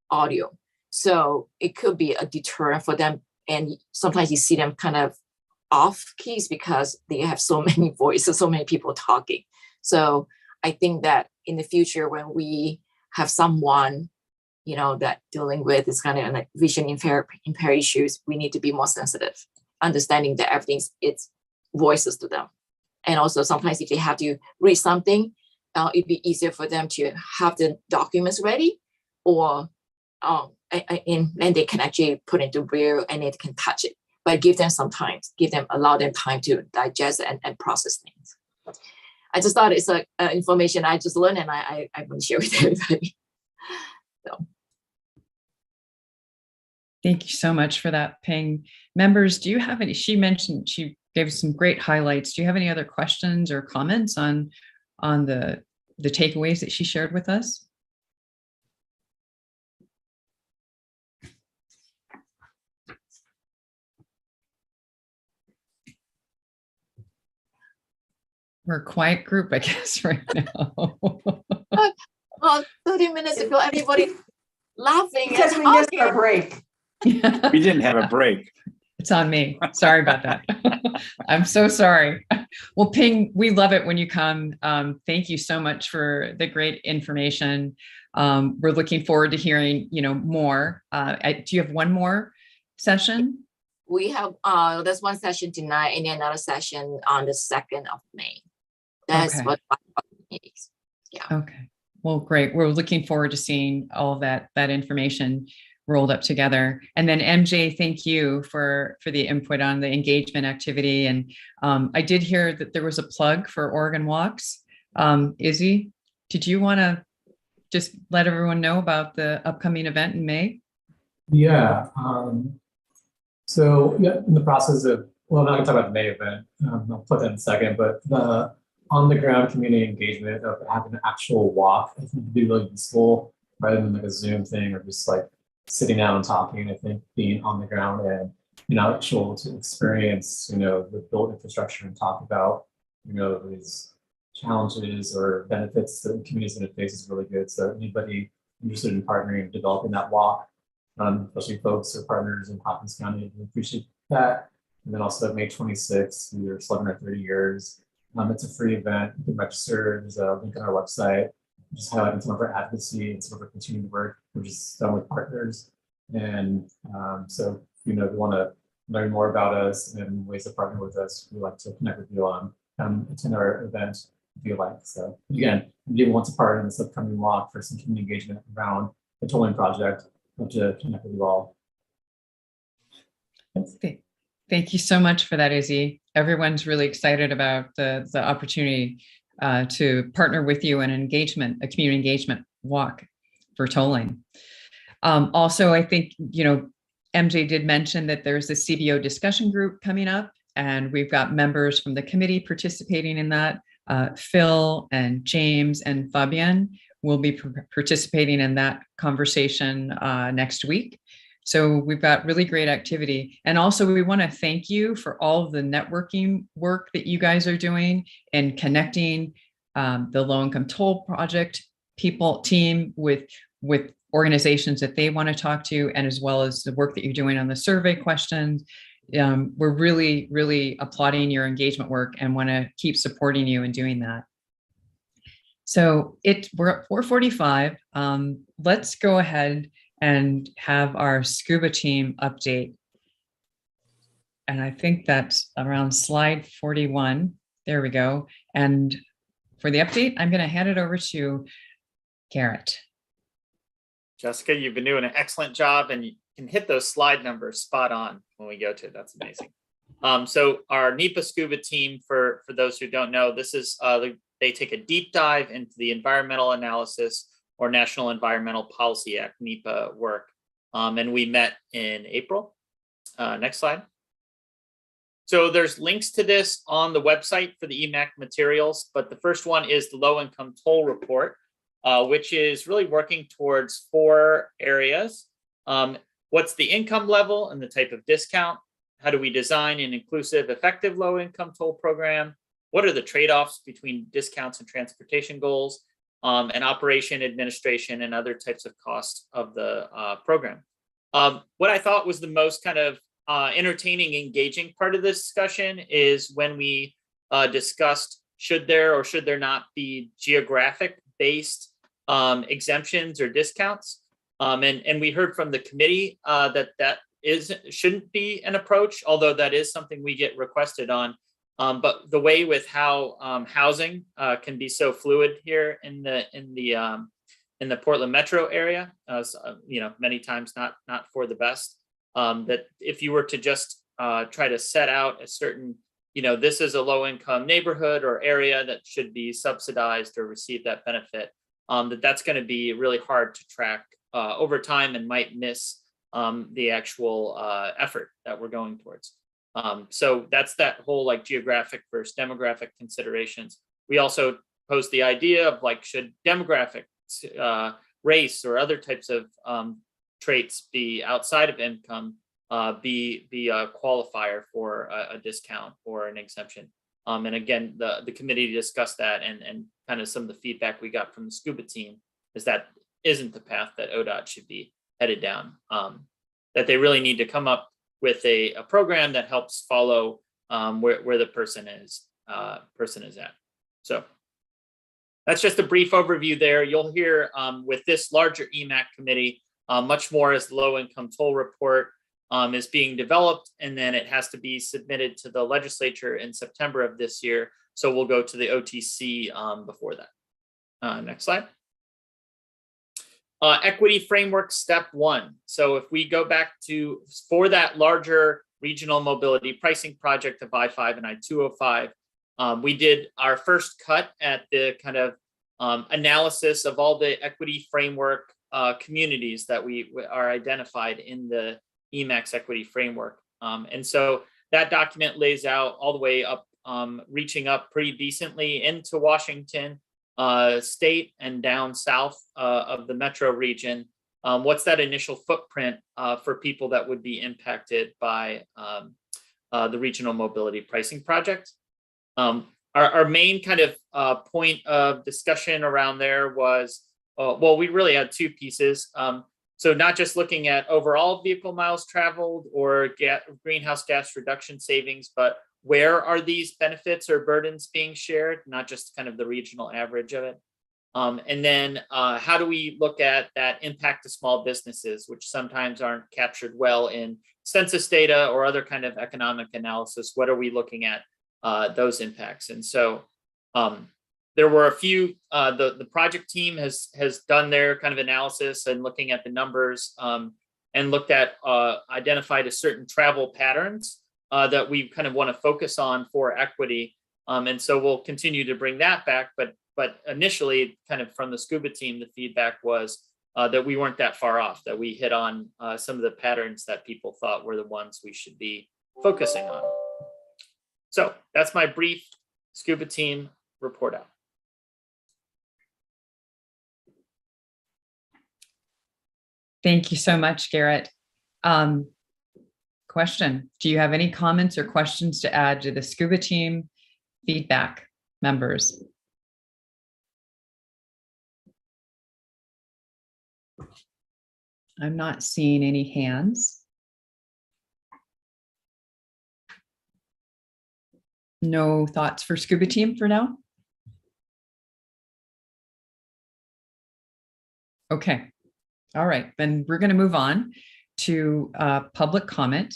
audio. So it could be a deterrent for them. And sometimes you see them kind of off keys because they have so many voices, so many people talking. So I think that in the future, when we have someone, that dealing with this kind of like vision impaired issues, we need to be more sensitive, understanding that it's voices to them. And also sometimes if they have to read something, it'd be easier for them to have the documents ready, or and they can actually put it into Braille and they can touch it. But give them some time, allow them time to digest and process things. I just thought it's information I just learned, and I want to share with everybody. So. Thank you so much for that, Ping. Members, do you have any? She gave some great highlights. Do you have any other questions or comments on the takeaways that she shared with us? We're a quiet group, I guess, right now. Well, 30 minutes ago, everybody laughing. Because we missed our break. We didn't have a break. It's on me. Sorry about that. I'm so sorry. Well, Ping, we love it when you come. Thank you so much for the great information. We're looking forward to hearing, more. Do you have one more session? We have there's one session tonight and then another session on the 2nd of May. That's Okay. what meetings. Yeah. Okay. Well, great. We're looking forward to seeing all that information rolled up together. And then MJ, thank you for the input on the engagement activity. And I did hear that there was a plug for Oregon Walks. Izzy, did you want to just let everyone know about the upcoming event in May? Yeah. So yeah, in the process of, well, I'm not gonna talk about the May event. I'll put that in a second, but the on-the-ground community engagement of having an actual walk, I think would be really useful rather than like a Zoom thing or just like sitting down and talking. I think being on the ground and actual to experience, the built infrastructure and talk about, these challenges or benefits that the community's going to face is really good. So anybody interested in partnering and developing that walk, especially folks or partners in Hopkins County, we appreciate that. And then also May 26th, we are celebrating our 30 years. It's a free event. You can register. There's a link on our website, just highlighting some of our advocacy and some of our continuing work, which is done with partners. And so, if you want to learn more about us and ways to partner with us, we'd like to connect with you on attend our event if you like. So again, if you want to partner in this upcoming walk for some community engagement around the tolling project, I'd love to connect with you all. Thank you so much for that, Izzy. Everyone's really excited about the opportunity to partner with you in a community engagement walk for tolling. Also, I think, MJ did mention that there's a CBO discussion group coming up, and we've got members from the committee participating in that. Phil and James and Fabian will be participating in that conversation next week. So we've got really great activity. And also we want to thank you for all of the networking work that you guys are doing and connecting the Low Income Toll Project team with organizations that they want to talk to, and as well as the work that you're doing on the survey questions We're really, really applauding your engagement work and want to keep supporting you in doing that. So we're at 4:45. Let's go ahead and have our scuba team update. And I think that's around slide 41. There we go. And for the update, I'm going to hand it over to Garrett. Jessica, you've been doing an excellent job, and you can hit those slide numbers spot on when we go to it. That's amazing. So our NEPA scuba team, for those who don't know, this is they take a deep dive into the environmental analysis or National Environmental Policy Act NEPA work. And we met in April. Next slide. So there's links to this on the website for the EMAC materials, but the first one is the low income toll report, which is really working towards 4 areas. What's the income level and the type of discount? How do we design an inclusive, effective low income toll program? What are the trade-offs between discounts and transportation goals, and operation, administration, and other types of costs of the program? What I thought was the most kind of entertaining, engaging part of this discussion is when we discussed should there or should there not be geographic-based exemptions or discounts. And we heard from the committee that shouldn't be an approach, although that is something we get requested on. But the way with how housing can be so fluid here in the Portland metro area, many times not for the best. That if you were to just try to set out a certain, this is a low income neighborhood or area that should be subsidized or receive that benefit, that's going to be really hard to track over time and might miss the actual effort that we're going towards. So that's that whole like geographic versus demographic considerations. We also posed the idea of like, should demographics, race, or other types of traits be outside of income, be a qualifier for a discount or an exemption. And again, the committee discussed that, and kind of some of the feedback we got from the scuba team is that isn't the path that ODOT should be headed down. That they really need to come up with a program that helps follow where the person is at. So that's just a brief overview there. You'll hear with this larger EMAC committee much more as the low income toll report is being developed, and then it has to be submitted to the legislature in September of this year. So we'll go to the OTC before that. Next slide. Equity framework step 1. So if we go back for that larger regional mobility pricing project of I-5 and I-205, we did our first cut at the kind of analysis of all the equity framework communities that we are identified in the EMAX equity framework. And so that document lays out all the way up, reaching up pretty decently into Washington state and down south of the metro region. What's that initial footprint for people that would be impacted by the regional mobility pricing project? Our main kind of point of discussion around there was, well, we really had 2 pieces. So not just looking at overall vehicle miles traveled or greenhouse gas reduction savings, but where are these benefits or burdens being shared, not just kind of the regional average of it. And then how do we look at that impact to small businesses, which sometimes aren't captured well in census data or other kind of economic analysis? What are we looking at those impacts? And so there were a few, the project team has done their kind of analysis and looking at the numbers and looked at, identified a certain travel patterns that we kind of want to focus on for equity. And so we'll continue to bring that back. But initially, kind of from the scuba team, the feedback was that we weren't that far off, that we hit on some of the patterns that people thought were the ones we should be focusing on. So that's my brief scuba team report out. Thank you so much, Garrett. Question, do you have any comments or questions to add to the scuba team feedback, members? I'm not seeing any hands. No thoughts for scuba team for now? Okay. All right, then we're going to move on to public comment.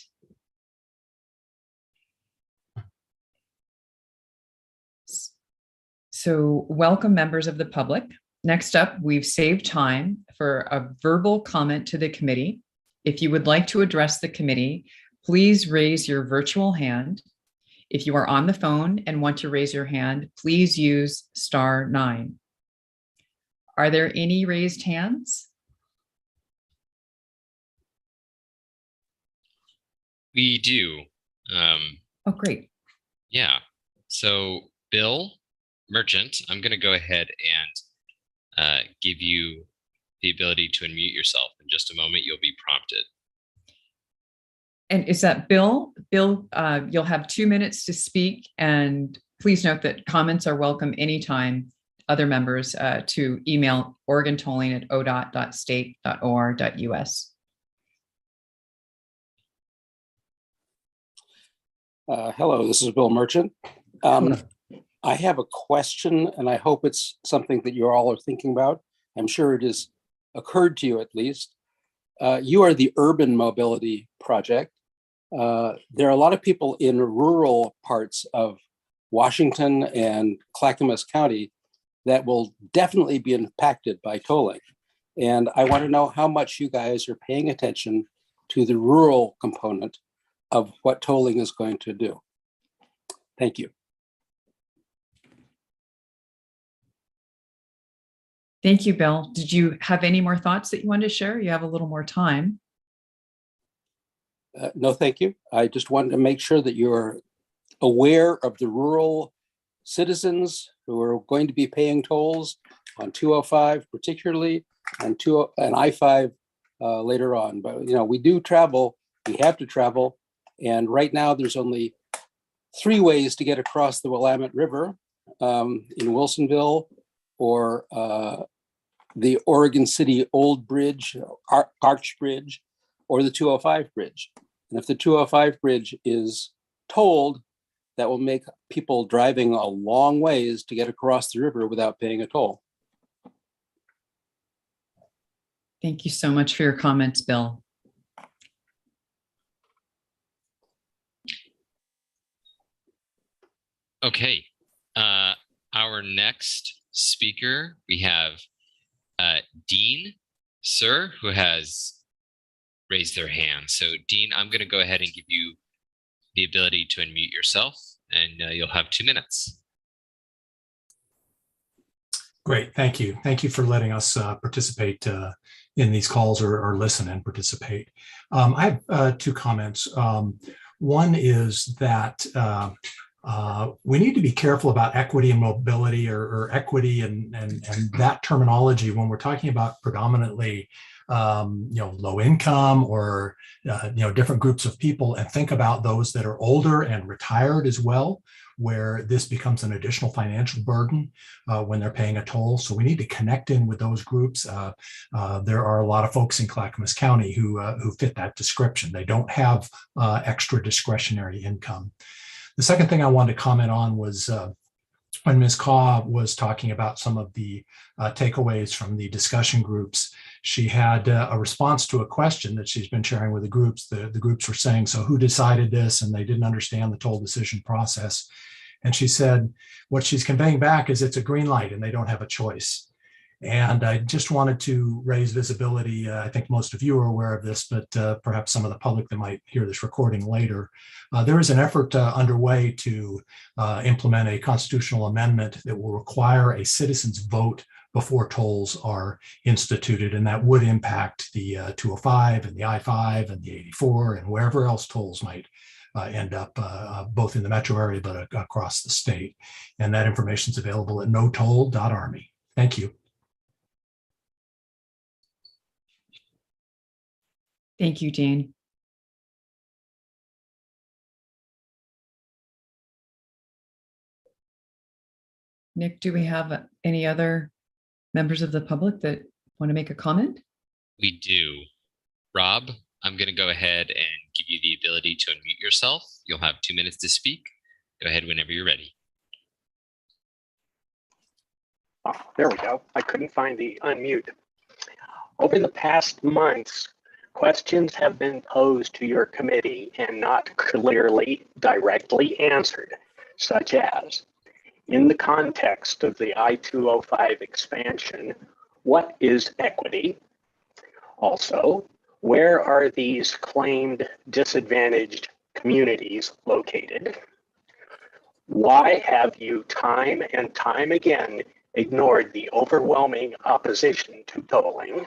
So welcome members of the public. Next up, we've saved time for a verbal comment to the committee. If you would like to address the committee, please raise your virtual hand. If you are on the phone and want to raise your hand, please use *9. Are there any raised hands? We do. Oh, great. Yeah. So Bill Merchant, I'm going to go ahead and give you the ability to unmute yourself. In just a moment, you'll be prompted. And is that Bill? Bill, you'll have 2 minutes to speak, and please note that comments are welcome anytime. Other members to email OregonTolling@odot.state.or.us. Hello, this is Bill Merchant. I have a question, and I hope it's something that you all are thinking about. I'm sure it has occurred to you at least. You are the Urban Mobility Project. There are a lot of people in rural parts of Washington and Clackamas County that will definitely be impacted by tolling. And I want to know how much you guys are paying attention to the rural component of what tolling is going to do. Thank you. Thank you, Bill. Did you have any more thoughts that you wanted to share? You have a little more time. No, thank you. I just wanted to make sure that you're aware of the rural citizens who are going to be paying tolls on 205 particularly, and I-5 later on. But we do travel, we have to travel, and right now there's only 3 ways to get across the Willamette River, in Wilsonville, or the Oregon City Old Bridge, Arch Bridge, or the 205 bridge. And if the 205 bridge is tolled, that will make people driving a long ways to get across the river without paying a toll. Thank you so much for your comments, Bill. Okay. Our next speaker, we have Dean Sir, who has raised their hand. So Dean, I'm going to go ahead and give you the ability to unmute yourself, and you'll have 2 minutes. Great, thank you. Thank you for letting us participate in these calls or listen and participate. I have 2 comments. One is that we need to be careful about equity and mobility, or equity and that terminology when we're talking about predominantly low income or different groups of people, and think about those that are older and retired as well, where this becomes an additional financial burden when they're paying a toll. So we need to connect in with those groups. There are a lot of folks in Clackamas County who fit that description. They don't have extra discretionary income. The second thing I wanted to comment on was when Ms. Kaw was talking about some of the takeaways from the discussion groups. She had a response to a question that she's been sharing with the groups. The groups were saying, so who decided this? And they didn't understand the toll decision process. And she said, what she's conveying back is it's a green light and they don't have a choice. And I just wanted to raise visibility. I think most of you are aware of this, but perhaps some of the public that might hear this recording later. There is an effort underway to implement a constitutional amendment that will require a citizen's vote before tolls are instituted, and that would impact the 205 and the I-5 and the 84 and wherever else tolls might end up, both in the metro area but across the state. And that information is available at notoll.army. Thank you. Thank you, Dean. Nick, do we have any other members of the public that want to make a comment? We do. Rob, I'm going to go ahead and give you the ability to unmute yourself. You'll have 2 minutes to speak. Go ahead whenever you're ready. Oh, there we go. I couldn't find the unmute. Over the past months, questions have been posed to your committee and not clearly, directly answered, such as, in the context of the I-205 expansion, what is equity? Also, where are these claimed disadvantaged communities located? Why have you time and time again ignored the overwhelming opposition to tolling?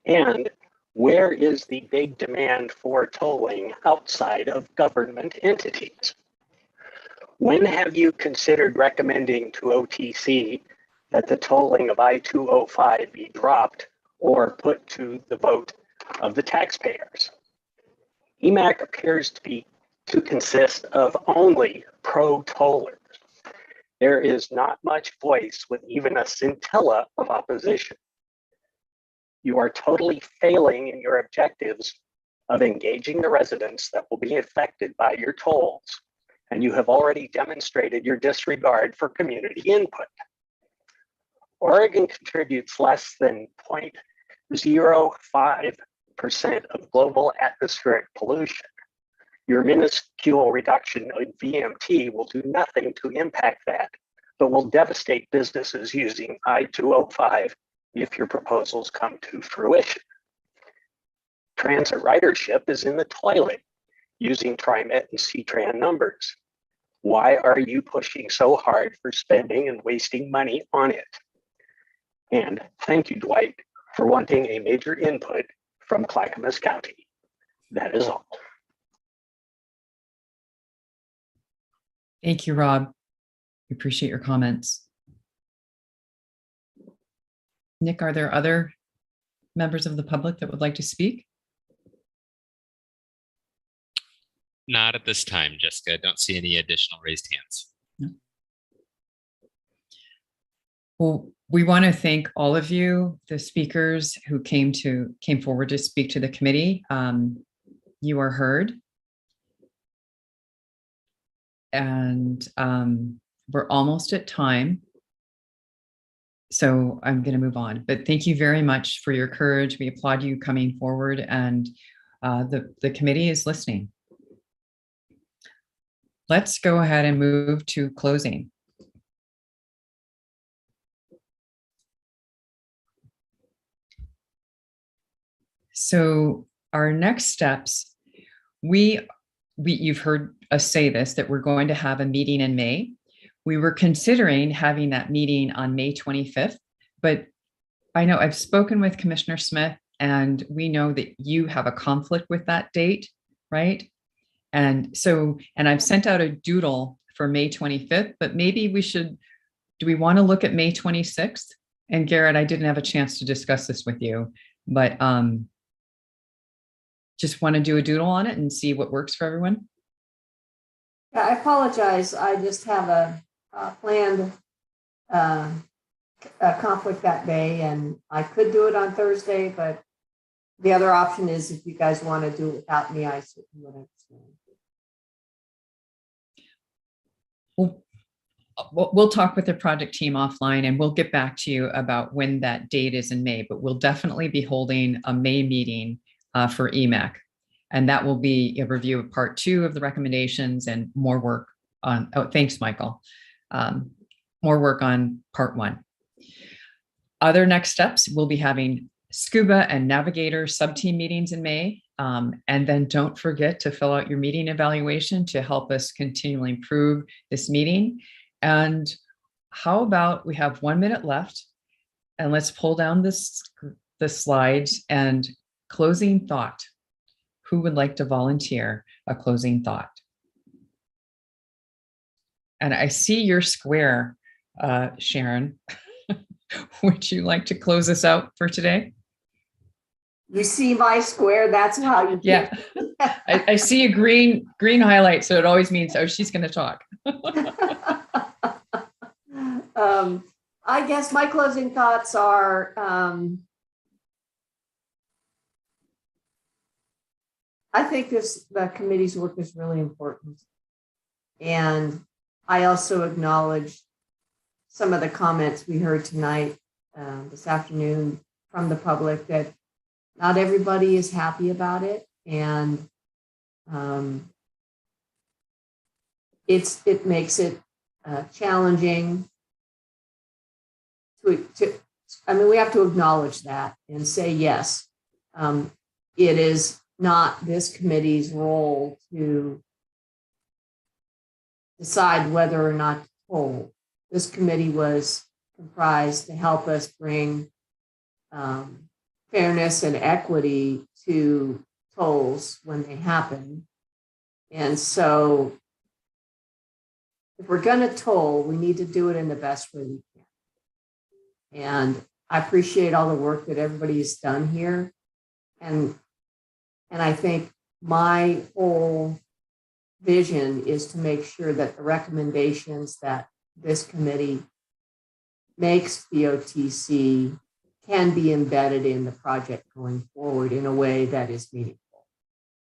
And where is the big demand for tolling outside of government entities? When have you considered recommending to OTC that the tolling of I-205 be dropped or put to the vote of the taxpayers? EMAC appears to consist of only pro-tollers. There is not much voice with even a scintilla of opposition. You are totally failing in your objectives of engaging the residents that will be affected by your tolls, and you have already demonstrated your disregard for community input. Oregon contributes less than 0.05% of global atmospheric pollution. Your minuscule reduction in VMT will do nothing to impact that, but will devastate businesses using I-205 if your proposals come to fruition. Transit ridership is in the toilet using TriMet and CTRAN numbers. Why are you pushing so hard for spending and wasting money on it? And thank you, Dwight, for wanting a major input from Clackamas County. That is all. Thank you, Rob. We appreciate your comments. Nick, are there other members of the public that would like to speak? Not at this time, Jessica. Don't see any additional raised hands. No. Well, we want to thank all of you, the speakers who came forward to speak to the committee. You are heard. And we're almost at time. So I'm going to move on, but thank you very much for your courage. We applaud you coming forward, and the committee is listening. Let's go ahead and move to closing. So our next steps, you've heard us say this, that we're going to have a meeting in May. We were considering having that meeting on May 25th, but I know I've spoken with Commissioner Smith, and we know that you have a conflict with that date, right? And so, and I've sent out a doodle for May 25th, but maybe do we want to look at May 26th? And Garrett, I didn't have a chance to discuss this with you, but just want to do a doodle on it and see what works for everyone. Yeah, I apologize. I just have a planned conflict that day, and I could do it on Thursday, but the other option is if you guys want to do it without me, I certainly would understand. We'll talk with the project team offline, and we'll get back to you about when that date is in May, but we'll definitely be holding a May meeting for EMAC. And that will be a review of part 2 of the recommendations and more work on, oh, thanks, Michael. More work on part 1. Other next steps, we'll be having SCUBA and Navigator sub-team meetings in May. And then don't forget to fill out your meeting evaluation to help us continually improve this meeting. And how about we have 1 minute left, and let's pull down the slides and closing thought. Who would like to volunteer a closing thought? And I see your square, Sharon. Would you like to close us out for today? You see my square, that's how you Yeah. I see a green highlight, so it always means, oh, she's going to talk. I guess my closing thoughts are, I think the committee's work is really important. And I also acknowledge some of the comments we heard tonight, this afternoon from the public, that not everybody is happy about it. And it makes it challenging we have to acknowledge that and say, yes, it is not this committee's role to decide whether or not to toll. This committee was comprised to help us bring fairness and equity to tolls when they happen. And so if we're going to toll, we need to do it in the best way we can. And I appreciate all the work that everybody's done here. And I think my whole vision is to make sure that the recommendations that this committee makes the OTC can be embedded in the project going forward in a way that is meaningful.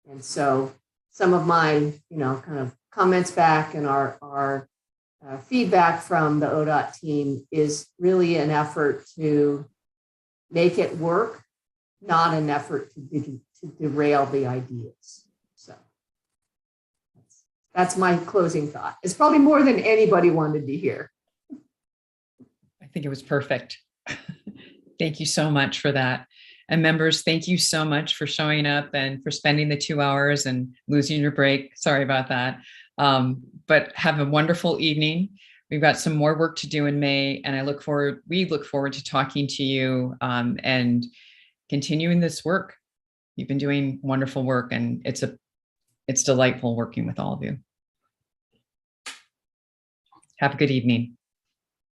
And so some of my, kind of comments back and our feedback from the ODOT team is really an effort to make it work, not an effort to derail the ideas. So that's my closing thought. It's probably more than anybody wanted to hear. I think it was perfect. Thank you so much for that. And members, thank you so much for showing up and for spending the 2 hours and losing your break. Sorry about that. But have a wonderful evening. We've got some more work to do in May, and we look forward to talking to you and continuing this work. You've been doing wonderful work, and it's delightful working with all of you. Have a good evening.